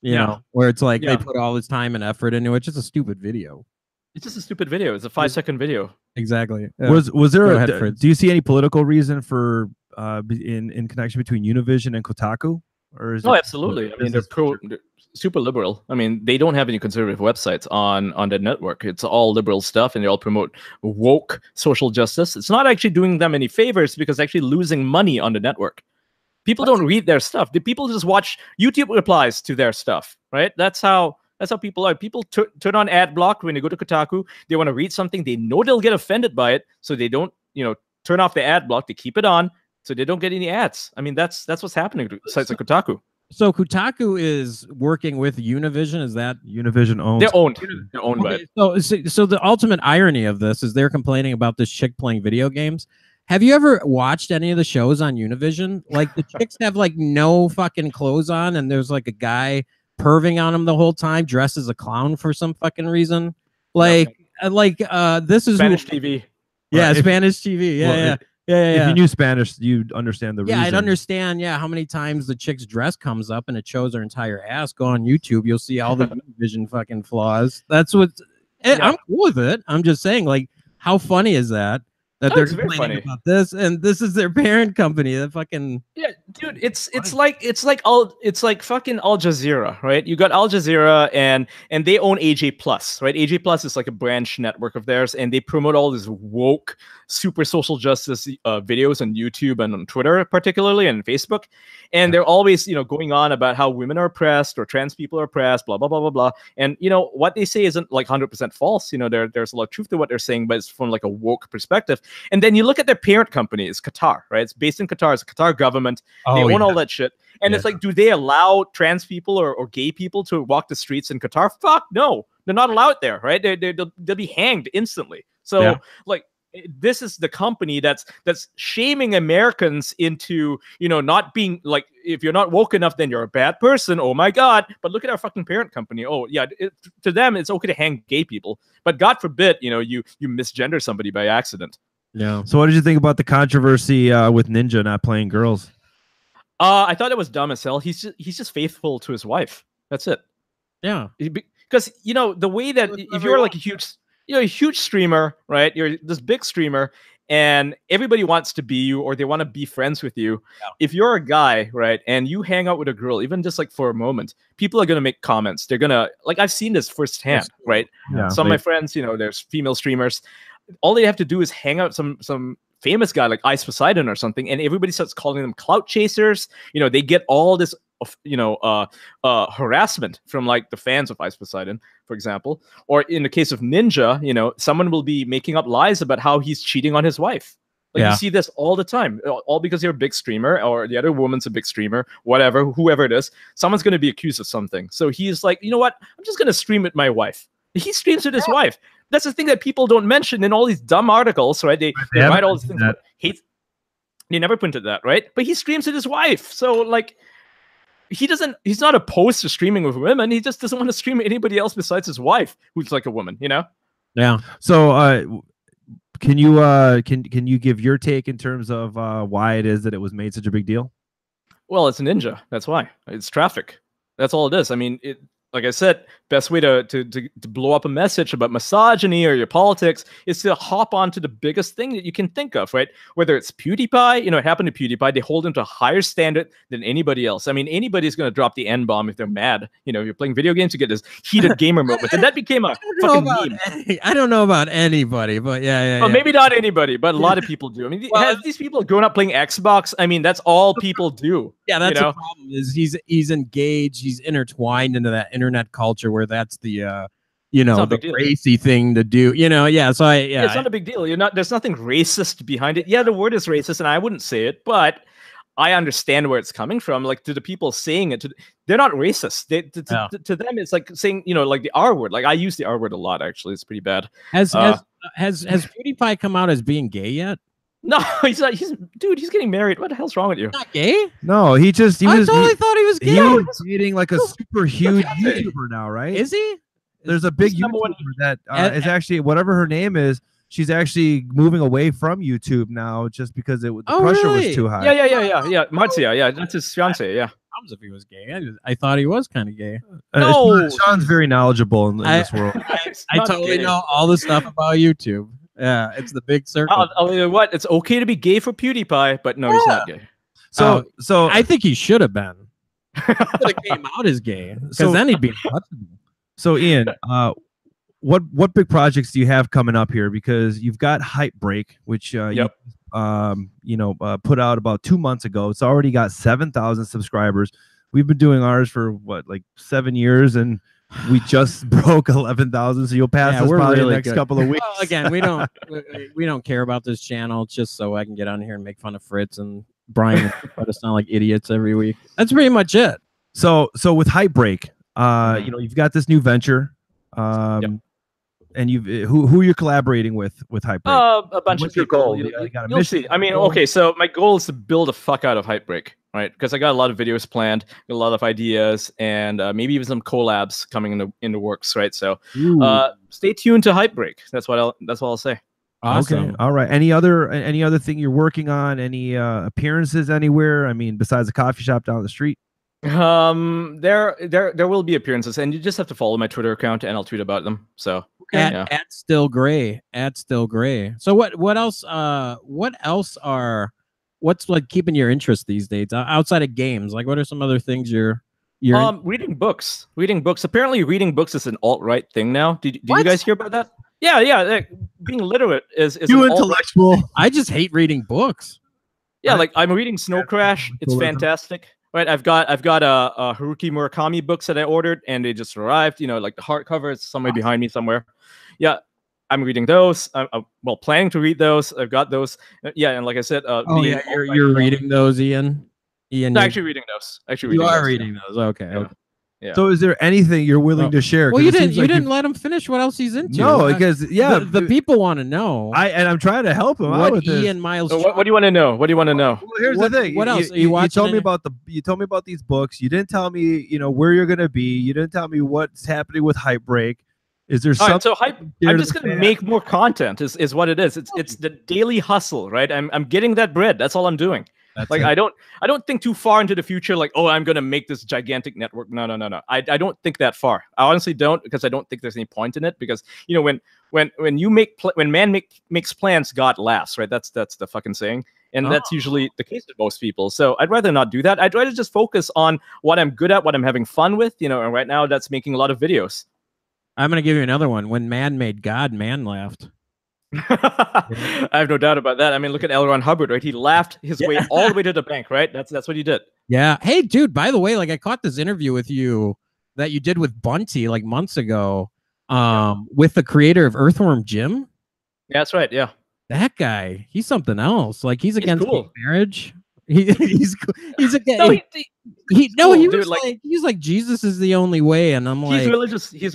you know, where it's like they put all this time and effort into it. It's just a stupid video. It's just a stupid video. It's a 5-second video. Exactly. Yeah. Was there do you see any political reason for in connection between Univision and Kotaku? Or is absolutely. I mean, they're super liberal. I mean, they don't have any conservative websites on the network. It's all liberal stuff, and they all promote woke social justice. It's not actually doing them any favors because they're actually losing money on the network. People don't read their stuff. The people just watch YouTube replies to their stuff, right? That's how people are. People turn on ad block when they go to Kotaku. They want to read something. They know they'll get offended by it, so they don't, turn off the ad block. They keep it on, so they don't get any ads. I mean, that's what's happening to sites like Kotaku. So Kotaku is working with Univision. Is that Univision owned? They're owned. They're owned by it. So the ultimate irony of this is they're complaining about this chick playing video games, Have you ever watched any of the shows on Univision? Like the chicks have like no fucking clothes on, and there's like a guy perving on them the whole time, dressed as a clown for some fucking reason. Like, this is Spanish TV. Yeah, Spanish TV. Yeah. If you knew Spanish, you'd understand the reason. Yeah, I'd understand. Yeah, how many times the chick's dress comes up and it shows her entire ass. Go on YouTube, you'll see all the Univision fucking flaws. That's what. I'm cool with it. I'm just saying, like, how funny is that? That they're complaining about this, and this is their parent company. That fucking dude, it's like fucking Al Jazeera, right? You got Al Jazeera, and they own AJ Plus, right? AJ Plus is like a branch network of theirs, and they promote all this woke, super social justice videos on YouTube and on Twitter, particularly, and Facebook. And they're always, going on about how women are oppressed or trans people are oppressed, blah blah blah blah blah. And what they say isn't like 100% false. There's a lot of truth to what they're saying, but it's from like a woke perspective. And then you look at their parent company, it's Qatar, right? It's based in Qatar. It's a Qatar government. They own all that shit. And it's like, do they allow trans people or gay people to walk the streets in Qatar? Fuck no. They're not allowed there, right? They'll be hanged instantly. So like, this is the company that's shaming Americans into, not being like, if you're not woke enough, then you're a bad person. Oh my God. But look at our fucking parent company. Oh yeah. To them, it's okay to hang gay people, but God forbid, you misgender somebody by accident. Yeah. So what did you think about the controversy with Ninja not playing girls? I thought it was dumb as hell. He's just faithful to his wife. That's it. Yeah. Because, the way that if you're like a huge streamer, right? You're this big streamer and everybody wants to be you or they want to be friends with you. Yeah. If you're a guy, right, and you hang out with a girl, even just like for a moment, people are going to make comments. They're going to, like, I've seen this firsthand, right? Yeah. Some of my friends, there's female streamers. All they have to do is hang out some famous guy like Ice Poseidon or something, and everybody starts calling them clout chasers. They get all this harassment from like the fans of Ice Poseidon, for example. Or in the case of Ninja, someone will be making up lies about how he's cheating on his wife. Like you see this all the time, all because you're a big streamer or the other woman's a big streamer, whatever, whoever it is, someone's going to be accused of something. So he's like, you know what? I'm just going to stream with my wife. He streams with his wife. That's the thing that people don't mention in all these dumb articles, right? They write all these things about hate. They never printed that, right? But he streams with his wife. So like, he's not opposed to streaming with women. He just doesn't want to stream with anybody else besides his wife, who's like a woman, Yeah. So can you give your take in terms of why it is that it was made such a big deal? Well, it's Ninja. That's why. It's traffic. That's all it is. I mean, like I said, best way to blow up a message about misogyny or your politics is to hop onto the biggest thing that you can think of, right? Whether it's PewDiePie, it happened to PewDiePie. They hold him to a higher standard than anybody else. I mean, anybody's going to drop the N-bomb if they're mad. If you're playing video games, you get this heated gamer moment. And that became a fucking meme. I don't know about anybody, but yeah. Well, maybe not anybody, but a lot of people do. I mean, these people grown up playing Xbox. I mean, that's all people do. Yeah, that's the problem. Is he's engaged, he's intertwined into that internet culture where that's the the racy thing to do. So it's not a big deal. There's nothing racist behind it. Yeah, the word is racist, and I wouldn't say it, but I understand where it's coming from. Like, to the people saying it, they're not racist. To them, it's like saying, like the R word. Like, I use the R word a lot. Actually, it's pretty bad. Has PewDiePie come out as being gay yet? No, he's not. He's getting married. What the hell's wrong with you? Not gay? No, I totally thought he was gay. He was dating like a super huge YouTuber now, right? Is he? There's a big YouTuber that is actually, whatever her name is, she's actually moving away from YouTube now just because the pressure was too high. Yeah. Marzia, yeah, that's his fiance. Yeah. If he was gay, I thought he was kind of gay. No, Sean's very knowledgeable in this world. I totally know all the stuff about YouTube. Yeah, it's the big circle. I'll tell you what, it's okay to be gay for PewDiePie, but no, he's not gay. So I think he should have been. He should have came out as gay, because then he'd be untouchable. So Ian, what big projects do you have coming up here? Because you've got Hype Break, which you put out about 2 months ago. It's already got 7,000 subscribers. We've been doing ours for like 7 years, and we just broke 11,000. So you'll pass us probably really the next couple of weeks. Well, again, we don't care about this channel just so I can get on here and make fun of Fritz and Brian and let us sound like idiots every week. That's pretty much it. So with Hype Break, you've got this new venture. and who you're collaborating with Hypebreak? A bunch What's of your people. goal? You'll see. I mean, okay, so my goal is to build the fuck out of Hypebreak, right? Because I got a lot of videos planned, a lot of ideas, and maybe even some collabs coming in the works, right? So stay tuned to Hypebreak. That's what I'll say. Awesome. Okay. All right. Any other thing you're working on? Any appearances anywhere? I mean, besides the coffee shop down the street? There will be appearances, and you just have to follow my Twitter account, and I'll tweet about them. So at Still Gray. So what else? What's like keeping your interest these days outside of games? Like, what are some other things you're reading books. Apparently, reading books is an alt-right thing now. Did you guys hear about that? Yeah. Like, being literate is you intellectual. I just hate reading books. Yeah, like I'm reading Snow Crash. It's fantastic. Right, I've got a Haruki Murakami books that I ordered, and they just arrived. You know, like the hardcover is somewhere behind me somewhere. Yeah, I'm reading those. I'm planning to read those. I've got those. Yeah, and like I said, you're reading those, Ian. No, actually reading those. You are reading those. Okay. Yeah. Okay. Yeah. So, is there anything you're willing to share? Well, you didn't let him finish what else he's into. No, because the people want to know. I'm trying to help him what out with Ian this. Miles. So what do you want to know? What do you want to know? Well, here's the thing. What else? You told me about these books. You didn't tell me, where you're gonna be. You didn't tell me what's happening with Hypebreak. Is there something? So I'm just gonna make more content. Is what it is. It's the daily hustle, right? I'm getting that bread. That's all I'm doing. I don't think too far into the future, like, oh, I'm gonna make this gigantic network. No. I don't think that far. I honestly don't, because I don't think there's any point in it. Because when man makes plans, God laughs, right? That's the fucking saying, and that's usually the case with most people. So I'd rather not do that. I'd rather just focus on what I'm good at, what I'm having fun with, and right now that's making a lot of videos. I'm gonna give you another one. When man made God, man laughed. I have no doubt about that. I mean, look at L. Ron Hubbard, right? He laughed his way all the way to the bank, right? That's what he did. Yeah. Hey, dude, by the way, like I caught this interview with you that you did with Bunty like months ago with the creator of Earthworm Jim. Yeah, that's right. Yeah. That guy, he's something else. Like he's against cool. marriage. He's against he was like Jesus is the only way, and I'm like he's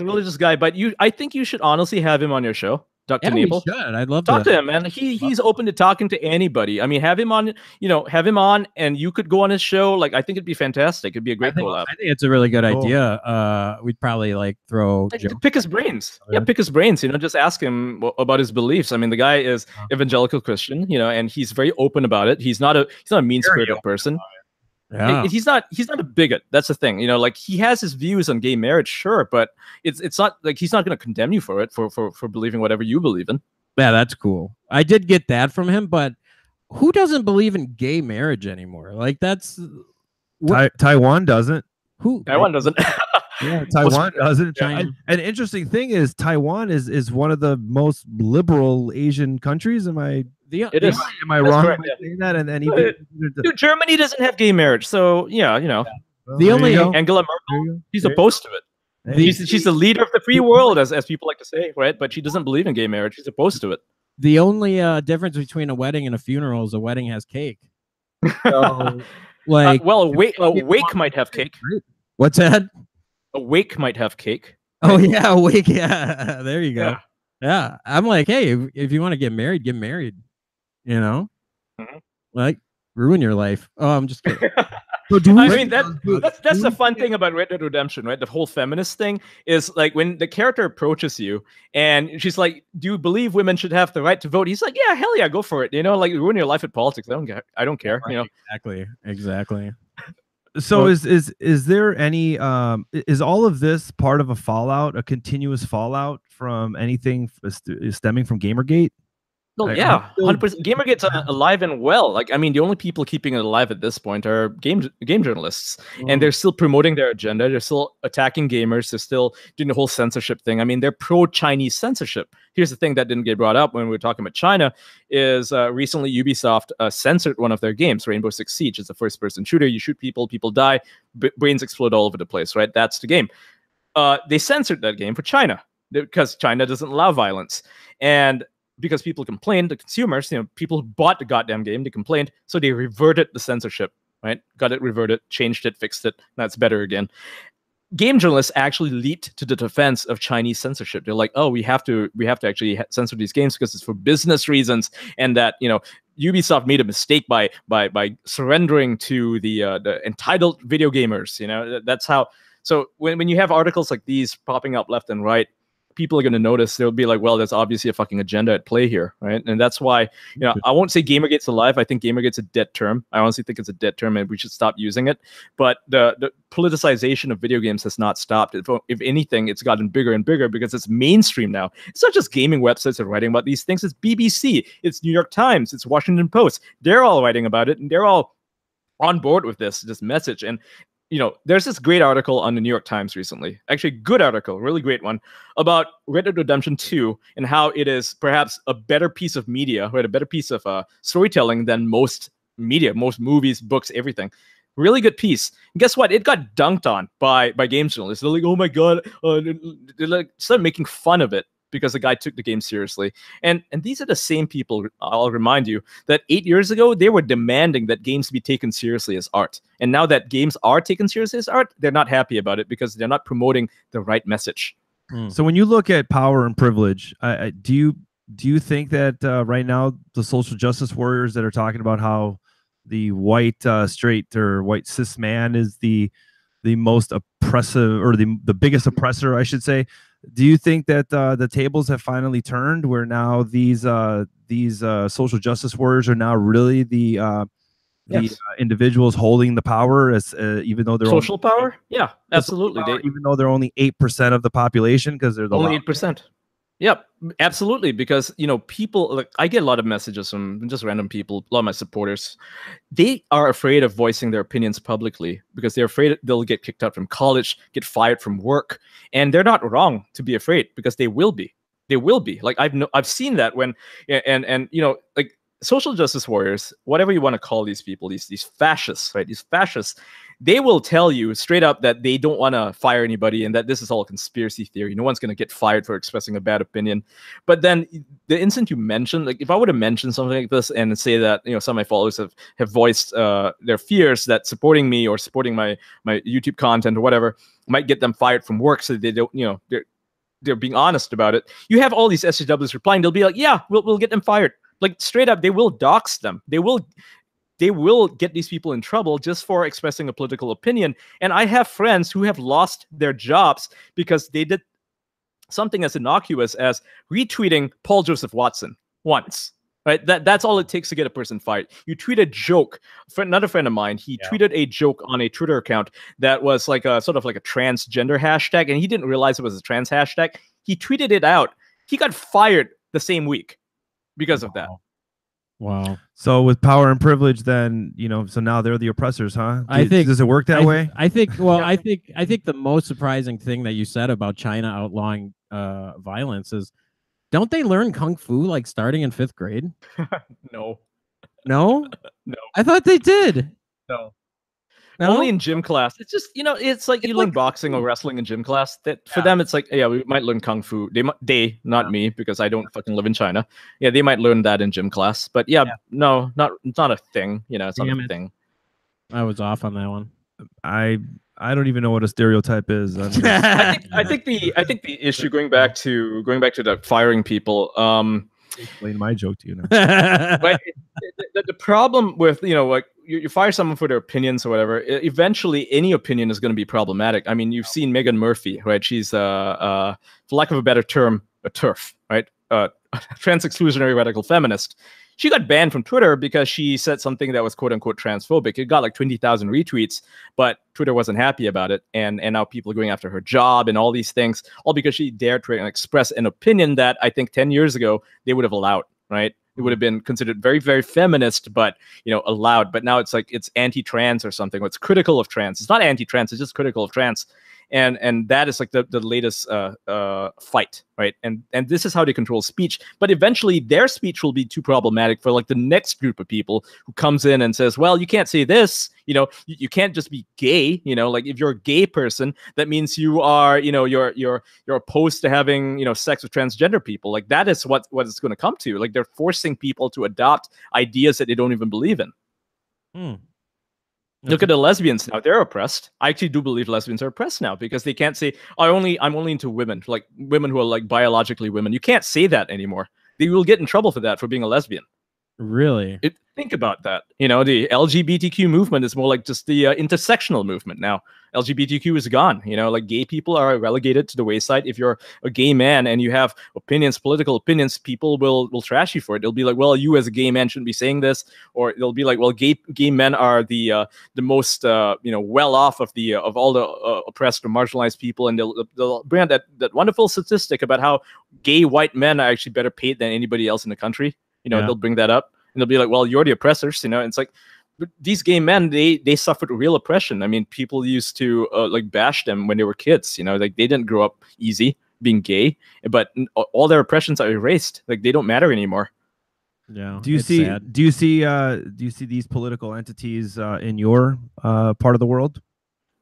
a religious guy, but I think you should honestly have him on your show. Dr. Nabel. I'd love to talk to him, man. He's open to talking to anybody. I mean, have him on, and you could go on his show. Like, I think it'd be fantastic. It'd be a great collab. I think it's a really good idea. We'd probably like throw pick his brains. Yeah, pick his brains. Just ask him about his beliefs. I mean, the guy is evangelical Christian, and he's very open about it. He's not a mean-spirited person. Yeah. He's not a bigot. That's the thing. Like he has his views on gay marriage, sure, but it's not like he's not going to condemn you for it for believing whatever you believe in. Yeah, that's cool. I did get that from him, but who doesn't believe in gay marriage anymore? Like that's Taiwan doesn't. Taiwan doesn't. Yeah, Taiwan doesn't. An interesting thing is Taiwan is one of the most liberal Asian countries. Am I wrong by saying that? And even dude, Germany doesn't have gay marriage, so yeah, the only Angela Merkel, she's opposed to it. She's the leader of the free world, as people like to say, right? But she doesn't believe in gay marriage. She's opposed to it. The only difference between a wedding and a funeral is a wedding has cake. So, like, a wake might have cake. What's that? A wake might have cake. Oh yeah, a wake. Yeah, there you go. Yeah, I'm like, hey, if you want to get married, get married. Like ruin your life. Oh, I'm just kidding. So that's the fun thing about Red Dead Redemption, right? The whole feminist thing is like when the character approaches you and she's like, "Do you believe women should have the right to vote?" He's like, "Yeah, hell yeah, go for it." Like ruin your life with politics. I don't care. Right, exactly. So is there any is all of this part of a continuous fallout from anything stemming from Gamergate? Well, yeah, 100%. Gamergate's alive and well. Like, I mean, the only people keeping it alive at this point are game journalists, and they're still promoting their agenda. They're still attacking gamers. They're still doing the whole censorship thing. I mean, they're pro-Chinese censorship. Here's the thing that didn't get brought up when we were talking about China: is recently Ubisoft censored one of their games, Rainbow Six Siege. It's a first-person shooter. You shoot people die, brains explode all over the place. Right? That's the game. They censored that game for China because China doesn't allow violence, and because people complained, the consumers, people who bought the goddamn game, they complained, so they reverted the censorship, right? Got it reverted, changed it, fixed it. Now it's better again. game journalists actually leaped to the defense of Chinese censorship. They're like, oh, we have to actually censor these games because it's for business reasons, and that Ubisoft made a mistake by surrendering to the entitled video gamers. That's how. So when you have articles like these popping up left and right, people are going to notice. They'll be like, well, there's obviously a fucking agenda at play here, right? And that's why, I won't say Gamergate's alive. I think Gamergate's a dead term. I honestly think it's a dead term, and we should stop using it. But the politicization of video games has not stopped. If anything, it's gotten bigger and bigger because it's mainstream now. It's not just gaming websites that are writing about these things. It's BBC, it's New York Times, it's Washington Post. They're all writing about it, and they're all on board with this message. And there's this great article on the New York Times recently, actually good article, really great one, about Red Dead Redemption 2 and how it is perhaps a better piece of media, right? A better piece of storytelling than most media, most movies, books, everything. Really good piece. And guess what? It got dunked on by game journalists. They're like, oh my God. They like started making fun of it because the guy took the game seriously. And these are the same people, I'll remind you, that 8 years ago, they were demanding that games be taken seriously as art. And now that games are taken seriously as art, they're not happy about it because they're not promoting the right message. So when you look at power and privilege, do you think that right now the social justice warriors that are talking about how the white straight or white cis man is the most oppressive, or the biggest oppressor, I should say, do you think that the tables have finally turned, where now these social justice warriors are now really the individuals holding the power, as even though they're social power? Yeah, absolutely. Even though they're only 8% of the population, because they're only 8%. Yep, absolutely. Because people, like, I get a lot of messages from just random people, a lot of my supporters. They are afraid of voicing their opinions publicly because they're afraid they'll get kicked out from college, get fired from work, and they're not wrong to be afraid because they will be. They will be. Like I've seen that when like social justice warriors, whatever you want to call these people, these fascists, right? These fascists, they will tell you straight up that they don't want to fire anybody and that this is all a conspiracy theory. No one's going to get fired for expressing a bad opinion. But then the instant you mention, like if I were to mention something like this and say that, some of my followers have voiced their fears that supporting me or supporting my YouTube content or whatever might get them fired from work, so they don't, they're being honest about it. You have all these SJWs replying. They'll be like, yeah, we'll get them fired. Like straight up, they will dox them. They will get these people in trouble just for expressing a political opinion. And I have friends who have lost their jobs because they did something as innocuous as retweeting Paul Joseph Watson once. Right? That's all it takes to get a person fired. You tweet a joke. Another friend of mine, he tweeted a joke on a Twitter account that was like a sort of like a transgender hashtag, and he didn't realize it was a trans hashtag. He tweeted it out. He got fired the same week because of that. Wow. So with power and privilege, then so now they're the oppressors, huh? Does it work that way? I think. Well, I think the most surprising thing that you said about China outlawing violence is, don't they learn kung fu like starting in 5th grade? No. No. No. I thought they did. No. No? Only in gym class. It's just it's like you learn boxing or wrestling in gym class. That for them, it's like, yeah, we might learn kung fu. They not me, because I don't fucking live in China. Yeah, they might learn that in gym class. But no, it's not a thing. It's not a thing. I was off on that one. I don't even know what a stereotype is. I think the issue, going back to the firing people. Explain my joke to you now. But the problem with like you fire someone for their opinions or whatever, eventually any opinion is going to be problematic. I mean, you've seen Meghan Murphy, right? She's for lack of a better term, a TERF, right? Trans exclusionary radical feminist. She got banned from Twitter because she said something that was quote unquote transphobic. It got like 20,000 retweets, but Twitter wasn't happy about it. And now people are going after her job and all these things, all because she dared to express an opinion that I think 10 years ago they would have allowed, right? It would have been considered very, very feminist, but allowed. But now it's like it's anti-trans or something. It's critical of trans. It's not anti-trans. It's just critical of trans. And that is like the latest fight, right? And this is how they control speech. But eventually, their speech will be too problematic for like the next group of people who comes in and says, "Well, you can't say this. You can't just be gay. Like if you're a gay person, that means you are, you're opposed to having sex with transgender people. Like that is what it's going to come to. Like they're forcing people to adopt ideas that they don't even believe in." Look at the lesbians now; they're oppressed. I actually do believe lesbians are oppressed now because they can't say, "I'm only into women," like women who are like biologically women. You can't say that anymore. They will get in trouble for that, for being a lesbian. Really? Think about that. You know, the LGBTQ movement is more like just the intersectional movement now. LGBTQ is gone. You know, like gay people are relegated to the wayside. If you're a gay man and you have opinions, political opinions, people will trash you for it. They'll be like, well, you as a gay man shouldn't be saying this, or they'll be like, well, gay men are the most well off of the of all the oppressed or marginalized people, and they'll bring out that wonderful statistic about how gay white men are actually better paid than anybody else in the country. You know, they'll bring that up. And they'll be like, well, you're the oppressors, you know. And it's like, but these gay men, they suffered real oppression. I mean, people used to like bash them when they were kids, you know, like they didn't grow up easy being gay, but all their oppressions are erased. Like they don't matter anymore. Yeah. Do you see these political entities in your part of the world?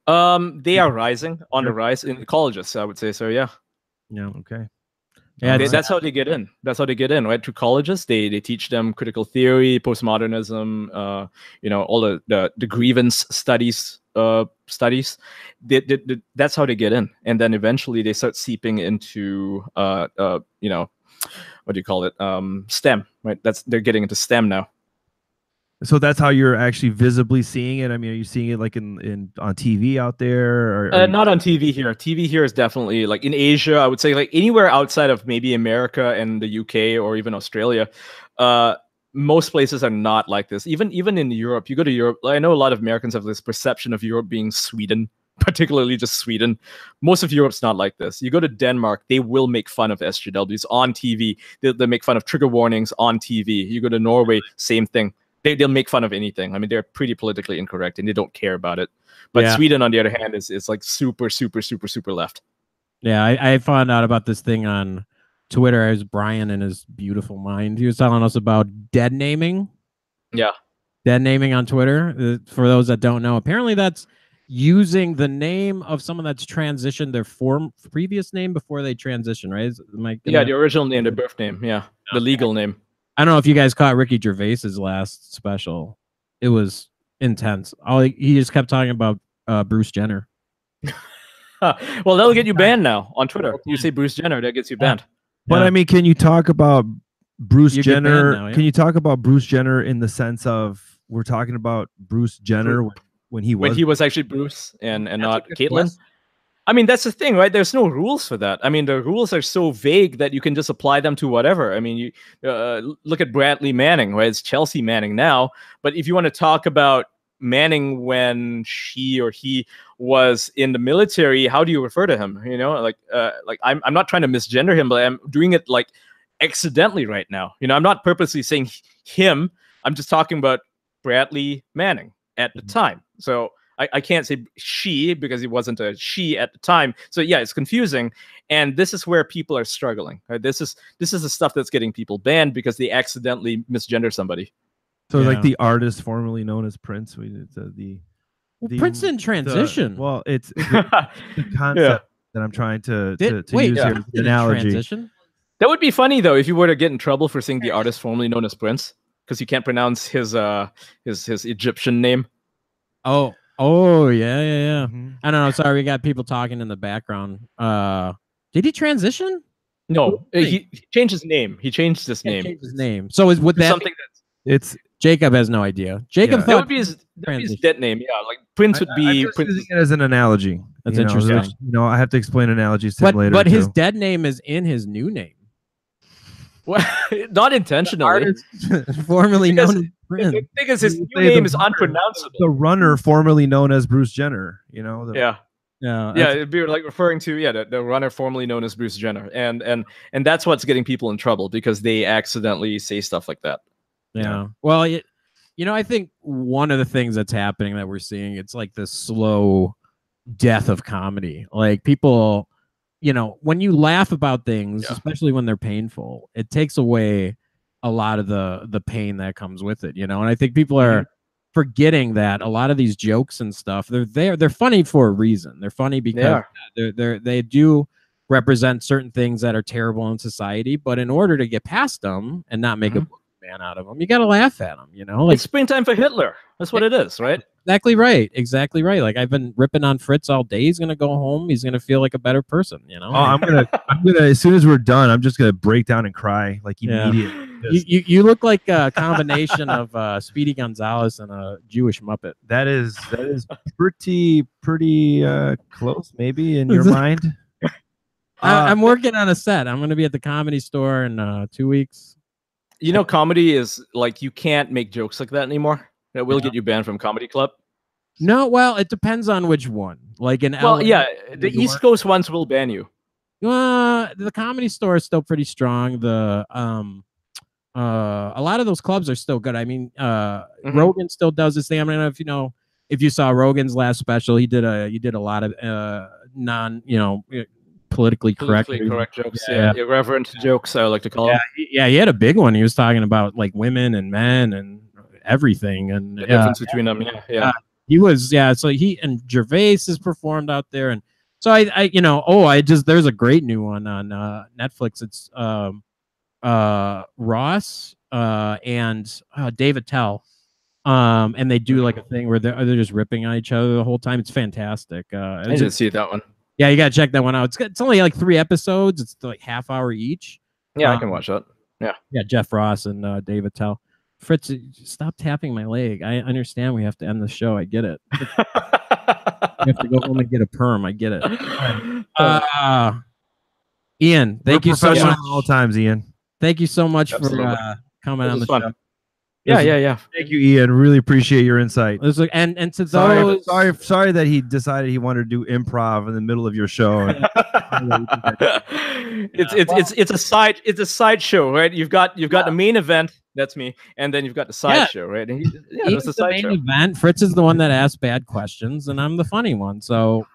They are rising on the rise in colleges, I would say. So yeah. Yeah. Okay. Yeah, that's how they get in. That's how they get in, right? Through colleges, they teach them critical theory, postmodernism, all the grievance studies. That's how they get in, and then eventually they start seeping into, what do you call it? STEM, right? They're getting into STEM now. So that's how you're actually visibly seeing it. I mean, are you seeing it like on TV out there? Or not on TV here. TV here is definitely like in Asia. I would say like anywhere outside of maybe America and the UK or even Australia. Most places are not like this. Even in Europe, you go to Europe. I know a lot of Americans have this perception of Europe being Sweden, particularly just Sweden. Most of Europe's not like this. You go to Denmark, they will make fun of SJWs on TV. They'll make fun of trigger warnings on TV. You go to Norway, same thing. They'll make fun of anything. I mean, they're pretty politically incorrect and they don't care about it. But Sweden, on the other hand, is like super, super, super, super left. Yeah, I found out about this thing on Twitter. It was Brian in his beautiful mind. He was telling us about dead naming. Yeah. Dead naming on Twitter. For those that don't know, apparently that's using the name of someone that's transitioned their previous name before they transition, right? The original name, the birth name. Yeah, the legal name. I don't know if you guys caught Ricky Gervais's last special. It was intense. He just kept talking about Bruce Jenner. Well, that'll get you banned now on Twitter. You say Bruce Jenner, that gets you banned. But I mean, can you talk about Bruce Jenner? Now, Can you talk about Bruce Jenner in the sense of we're talking about Bruce Jenner when he was actually Bruce and not Caitlyn? I mean, that's the thing, right? There's no rules for that. I mean, the rules are so vague that you can just apply them to whatever. I mean, you look at Bradley Manning, right? It's Chelsea Manning now. But if you want to talk about Manning when she or he was in the military, how do you refer to him? You know, like I'm not trying to misgender him, but I'm doing it like accidentally right now. You know, I'm not purposely saying him. I'm just talking about Bradley Manning at the time. So I can't say she because it wasn't a she at the time. So yeah, it's confusing. And this is where people are struggling. Right? This is the stuff that's getting people banned because they accidentally misgender somebody. So like the artist formerly known as Prince. Prince didn't transition. It's the concept that I'm trying to use here as an analogy. Transition? That would be funny though if you were to get in trouble for saying the artist formerly known as Prince because you can't pronounce his Egyptian name. Oh yeah. Mm-hmm. I don't know. Sorry, we got people talking in the background. Did he transition? No, he changed his name. He changed his name. Changed his name. So would that something it's Jacob has no idea. Jacob thought that would be his dead name. Yeah, like Prince would be. I'm just using it as an analogy. That's interesting. I have to explain analogies to him later. But his dead name is in his new name. Well, not intentionally. Formerly known as Prince. The thing is, his new name is unpronounceable. The runner formerly known as Bruce Jenner. You know. Yeah, it'd be like referring to the runner formerly known as Bruce Jenner, and that's what's getting people in trouble because they accidentally say stuff like that. Yeah. Well, I think one of the things that's happening that we're seeing, it's like the slow death of comedy. Like people. When you laugh about things, especially when they're painful, it takes away a lot of the pain that comes with it, And I think people are forgetting that a lot of these jokes and stuff, they're funny for a reason. They're funny because they do represent certain things that are terrible in society, but in order to get past them and not make a book man out of them. You got to laugh at them, like it's springtime for Hitler. That's what it is, right? Exactly right. Like I've been ripping on Fritz all day. He's gonna go home. He's gonna feel like a better person, Oh, I'm gonna as soon as we're done, I'm just gonna break down and cry like immediately. You look like a combination of Speedy Gonzalez and a Jewish Muppet. That is pretty close, maybe in your mind. I'm working on a set. I'm going to be at the Comedy Store in 2 weeks. Comedy is like you can't make jokes like that anymore. That will get you banned from Comedy Club. No, well, it depends on which one. Like in LA, the East Coast ones will ban you. The Comedy Store is still pretty strong. A lot of those clubs are still good. I mean, Rogan still does this thing. I don't know if you saw Rogan's last special. He did a lot of non politically correct jokes. Yeah, irreverent jokes, I like to call them. Yeah, he had a big one. He was talking about like women and men and everything and the difference between them. He was so he and Gervais has performed out there, and so there's a great new one on Netflix. It's Ross and David Tell, and they do like a thing where they're just ripping on each other the whole time. It's fantastic. I didn't see that one. Yeah, you gotta check that one out. It's only like 3 episodes. It's like half hour each. Yeah, I can watch that. Yeah, Jeff Ross and David Tell. Fritz, stop tapping my leg. I understand we have to end the show. I get it. You have to go home and get a perm. I get it. Ian, thank you so much. At all times, Ian. Thank you so much for coming on the show. Yeah. Thank you, Ian. Really appreciate your insight. And to those, sorry that he decided he wanted to do improv in the middle of your show. It's a side show, right? You've got the main event. That's me, and then you've got the side show, right? And it's the main event. Fritz is the one that asks bad questions, and I'm the funny one. So,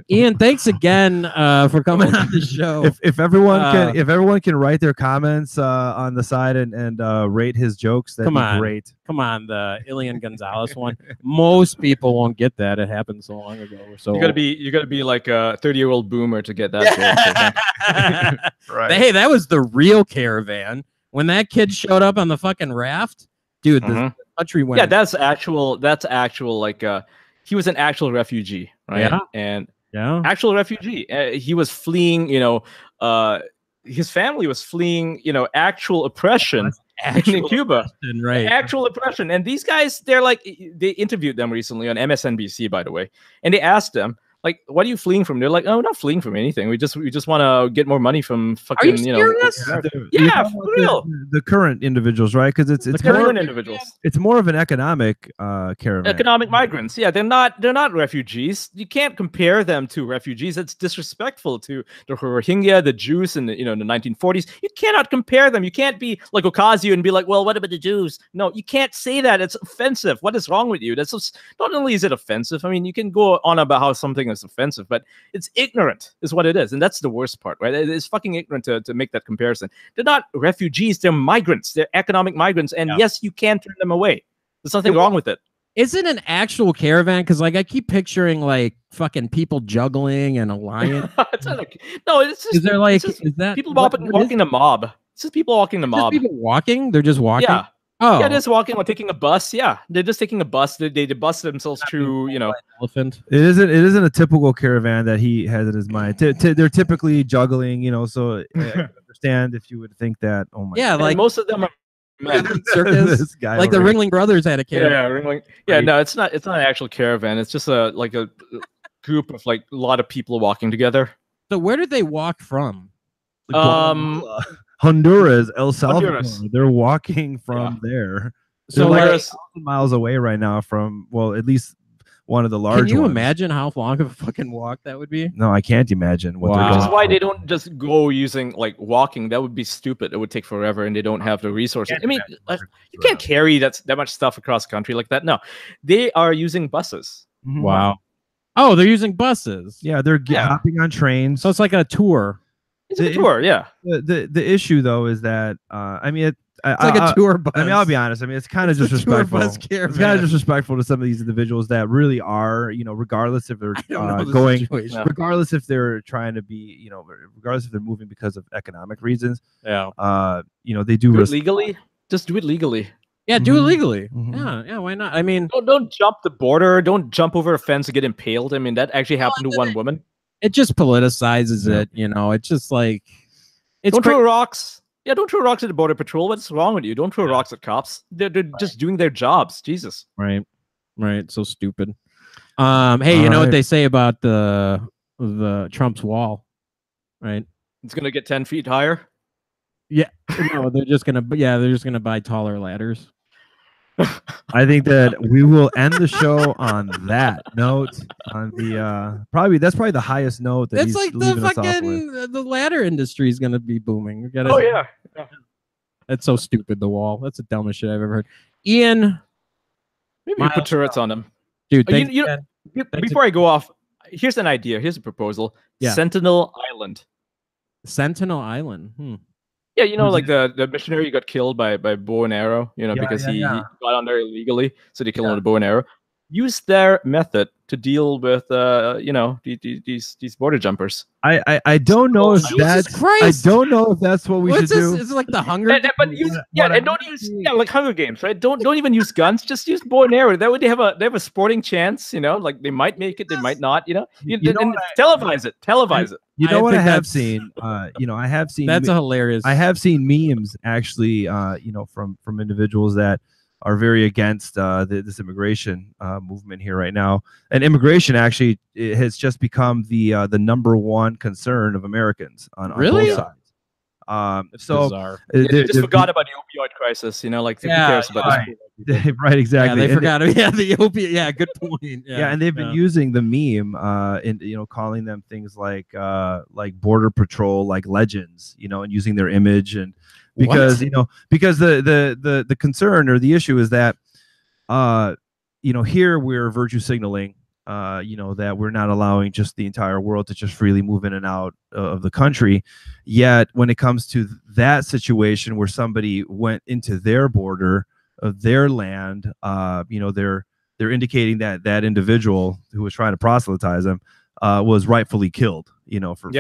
Ian, thanks again for coming on the show. If everyone can write their comments on the side and rate his jokes, that'd be great. Come on, the Ilian Gonzalez one. Most people won't get that. It happened so long ago. So you gotta be like a 30-year-old boomer to get that joke. Right. Hey, that was the real caravan. When that kid showed up on the fucking raft, dude, the country went. Yeah, that's actual. Like he was an actual refugee, right? Yeah. And actual refugee. He was fleeing. His family was fleeing. Actual oppression in Cuba. Right. Actual oppression. And these guys, they interviewed them recently on MSNBC, by the way, and they asked them, like, what are you fleeing from? They're like, oh, we're not fleeing from anything. We just want to get more money from fucking, Are you serious? Yeah, for real. The current individuals, right? Because it's current individuals. It's more of an economic caravan. Economic migrants. Yeah, they're not refugees. You can't compare them to refugees. It's disrespectful to the Rohingya, the Jews in the 1940s. You cannot compare them. You can't be like Ocasio and be like, well, what about the Jews? No, you can't say that. It's offensive. What is wrong with you? That's just, not only is it offensive. I mean, you can go on about how something is offensive, but it's ignorant is what it is, and that's the worst part, right? It's fucking ignorant to make that comparison. They're not refugees, they're migrants, they're economic migrants, and yes, you can turn them away. There's nothing wrong with it. Is it an actual caravan? Because like I keep picturing like fucking people juggling and a lion. It's just, is there like is that people walking the mob? It's just people walking the mob. Just people walking? They're just walking? Yeah. Oh, yeah, they're just walking or taking a bus. Yeah, they're just taking a bus. They bus themselves through, elephant. It isn't a typical caravan that he has in his mind. They're typically juggling, so I can understand if you would think that. Oh my! Yeah, God. like most of them are circus. This guy like the Ringling Brothers had a caravan. Yeah, Ringling. Yeah, right. No, it's not an actual caravan. It's just a group of like a lot of people walking together. So where did they walk from? Honduras, El Salvador. Honduras. They're walking from there. So like 1,000 miles away right now from, well, at least one of the large ones. Can you imagine how long of a fucking walk that would be? No, I can't imagine what they're doing. This is why they don't just go using like walking. That would be stupid. It would take forever, and they don't have the resources. I mean, you can't carry that much stuff across the country like that. No, they are using buses. Mm-hmm. Wow. Oh, they're using buses. Yeah, they're hopping on trains. So it's like a tour. It's a tour, yeah. The issue though is that It's like a tour bus. I mean, I'll be honest. I mean, it's kind of disrespectful. It's kind of disrespectful to some of these individuals that really are, you know, regardless if they're regardless if they're trying to be, you know, regardless if they're moving because of economic reasons. Yeah. You know, they do it legally. Just do it legally. Yeah, do it legally. Yeah, why not? I mean, don't jump the border. Don't jump over a fence and get impaled. I mean, that actually happened to one woman. It just politicizes it, you know. It's just like don't throw rocks. Yeah, don't throw rocks at the border patrol. What's wrong with you? Don't throw rocks at cops. They're just doing their jobs. Jesus. Right. So stupid. Hey, you know what they say about the Trump's wall, right? It's gonna get 10 feet higher. Yeah. No, they're just gonna buy taller ladders. I think that we will end the show on that note. On the that's probably the highest note. That it's like the fucking the ladder industry is gonna be booming. Yeah. That's so stupid. The wall. That's the dumbest shit I've ever heard. Ian, maybe you put turrets on them, dude. Before I go off, here's an idea. Here's a proposal. Yeah. Sentinel Island. Sentinel Island. Yeah, you know, like the missionary got killed by bow and arrow, you know, because he got on there illegally, so they killed him with a bow and arrow. Use their method to deal with, you know, these border jumpers. I don't know if that's. I don't know if that's what we should do. It's like the Hunger. And don't use like Hunger Games, right? Don't even use guns. Just use bow and arrow. That way they have a sporting chance. You know, like they might make it, they might not. You know, televise it. You know what I have seen? You know, I have seen. That's hilarious. I have seen memes actually. You know, from individuals that are very against this immigration movement here right now. And immigration actually has just become the #1 concern of Americans on both sides. So they just forgot about the opioid crisis. You know, like who cares about this? Right, exactly. Yeah, they forgot. The opiate. Yeah, good point. Yeah, and they've been using the meme, and you know, calling them things like border patrol, like legends. You know, and using their image and. Because because the concern or the issue is that you know, here we're virtue signaling you know, that we're not allowing just the entire world to just freely move in and out of the country. Yet when it comes to that situation where somebody went into their border of their land, you know, they're indicating that that individual who was trying to proselytize them was rightfully killed, you know, for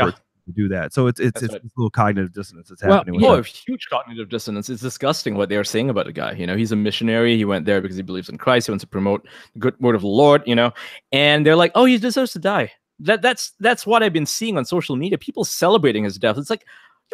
do that. So it's a little cognitive dissonance that's happening. Huge cognitive dissonance. It's disgusting what they are saying about the guy. You know, he's a missionary. He went there because he believes in Christ. He wants to promote the good word of the Lord, you know, and they're like, oh, he deserves to die. That's what I've been seeing on social media. People celebrating his death. It's like,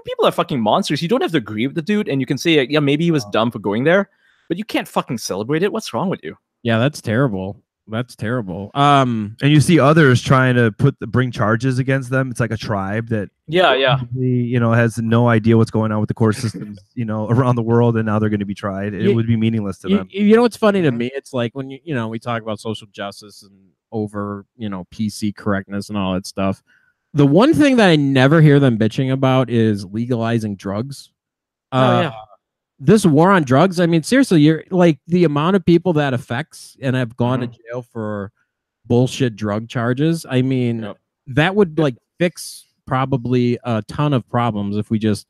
people are fucking monsters. You don't have to agree with the dude, and you can say, yeah, maybe he was dumb for going there, but you can't fucking celebrate it. What's wrong with you? Yeah, that's terrible. That's terrible. And you see others trying to bring charges against them. It's like a tribe that you know, has no idea what's going on with the court systems, you know, around the world, and now they're going to be tried. It would be meaningless to them. You know what's funny to me? It's like when you know, we talk about social justice and over, you know, PC correctness and all that stuff. The one thing that I never hear them bitching about is legalizing drugs. This war on drugs, I mean, seriously, you're like the amount of people that affects and have gone to jail for bullshit drug charges. I mean, that would like fix probably a ton of problems if we just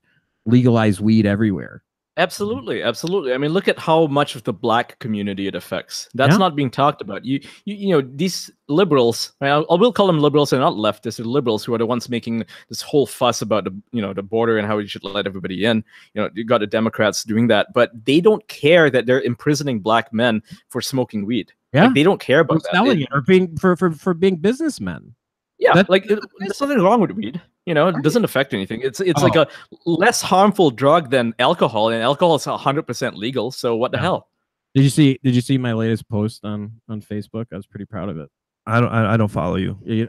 legalize weed everywhere. Absolutely. I mean, look at how much of the black community it affects. That's not being talked about. You know, these liberals, right? I will call them liberals. They're not leftists. They're liberals who are the ones making this whole fuss about the border and how we should let everybody in. You know, you got the Democrats doing that, but they don't care that they're imprisoning black men for smoking weed. Yeah, like, they don't care about that. Or being for being businessmen. Yeah, there's nothing wrong with weed. You know, it doesn't affect anything. It's like a less harmful drug than alcohol, and alcohol is 100% legal. So what the hell? Did you see my latest post on Facebook? I was pretty proud of it. I don't follow you.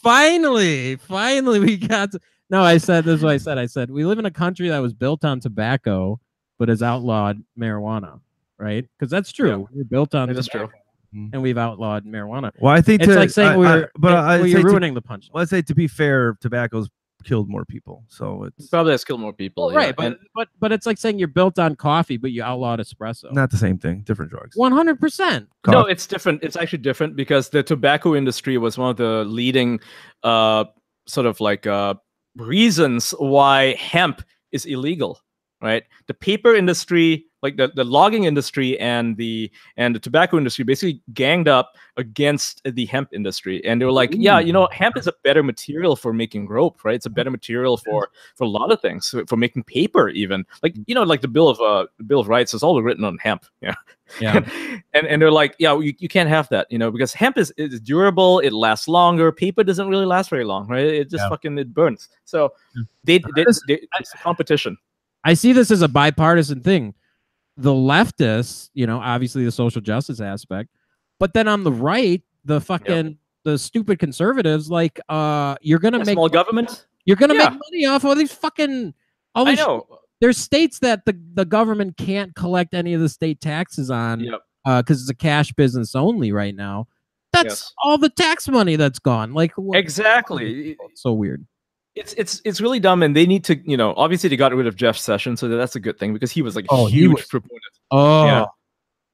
Finally, we got to, no, I said this is what I said. I said we live in a country that was built on tobacco, but has outlawed marijuana, right? Because that's true. Yeah. We're built on that's true. And we've outlawed marijuana. Well, I think it's like saying you're ruining the punch. Let's say, to be fair, tobacco's killed more people, so it's probably has killed more people. Well, right, but it's like saying you're built on coffee, but you outlawed espresso. Not the same thing. Different drugs. 100%. No, it's different. It's actually different because the tobacco industry was one of the leading, sort of like reasons why hemp is illegal. right? The paper industry, like the logging industry and the tobacco industry, basically ganged up against the hemp industry, and they were like, yeah, you know, hemp is a better material for making rope, right? It's a better material for a lot of things, for making paper, even, like, you know, like the Bill of Rights is all written on hemp. Yeah. And they're like, yeah, you can't have that, you know, because hemp is durable, it lasts longer. Paper doesn't really last very long, right? It just fucking, it burns. So it's a competition. I see this as a bipartisan thing. The leftists, you know, obviously the social justice aspect, but then on the right, the fucking the stupid conservatives, like, you're gonna make small government. You're gonna make money off of these fucking. I know. There's states that the government can't collect any of the state taxes on, because it's a cash business only right now. That's all the tax money that's gone. Like, exactly. It's so weird. It's really dumb, and they need to, you know, obviously they got rid of Jeff Sessions, so that's a good thing, because he was like a huge proponent.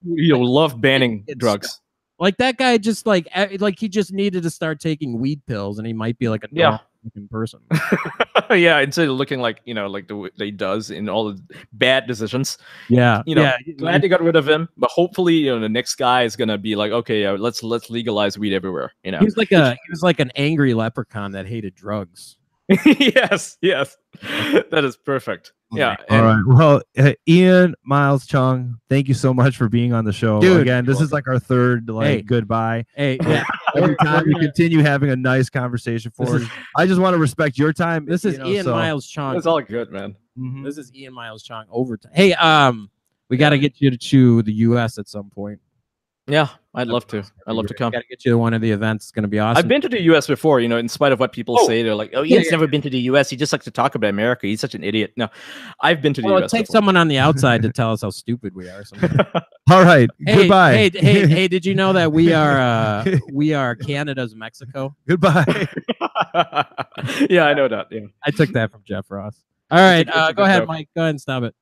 You know, love banning drugs. Like, that guy just like he just needed to start taking weed pills, and he might be like a normal person. Yeah, instead of looking like, you know, like the way he does in all the bad decisions. Yeah, you know, glad they got rid of him, but hopefully, you know, the next guy is gonna be like, okay, let's legalize weed everywhere. You know, he was like an angry leprechaun that hated drugs. yes, that is perfect. Yeah. All right. Well, Ian, Miles, Cheong, thank you so much for being on the show. Dude, again, this is like our third goodbye. Hey, every time we continue having a nice conversation I just want to respect your time. This is Ian, Miles, Cheong. It's all good, man. This is Ian, Miles, Cheong overtime. Hey, we got to get you to the US at some point. Yeah, I'd love to. I'd love to come. Got to get you to one of the events. It's going to be awesome. I've been to the US before, you know, in spite of what people say. They're like, oh, Ian's never been to the US. He just likes to talk about America. He's such an idiot. No, I've been to the US. Take someone on the outside to tell us how stupid we are. All right. Goodbye. Hey, did you know that we are Canada's Mexico? Goodbye. Yeah, I know that. Yeah. I took that from Jeff Ross. All right. Go ahead, Mike. Go ahead and stop it.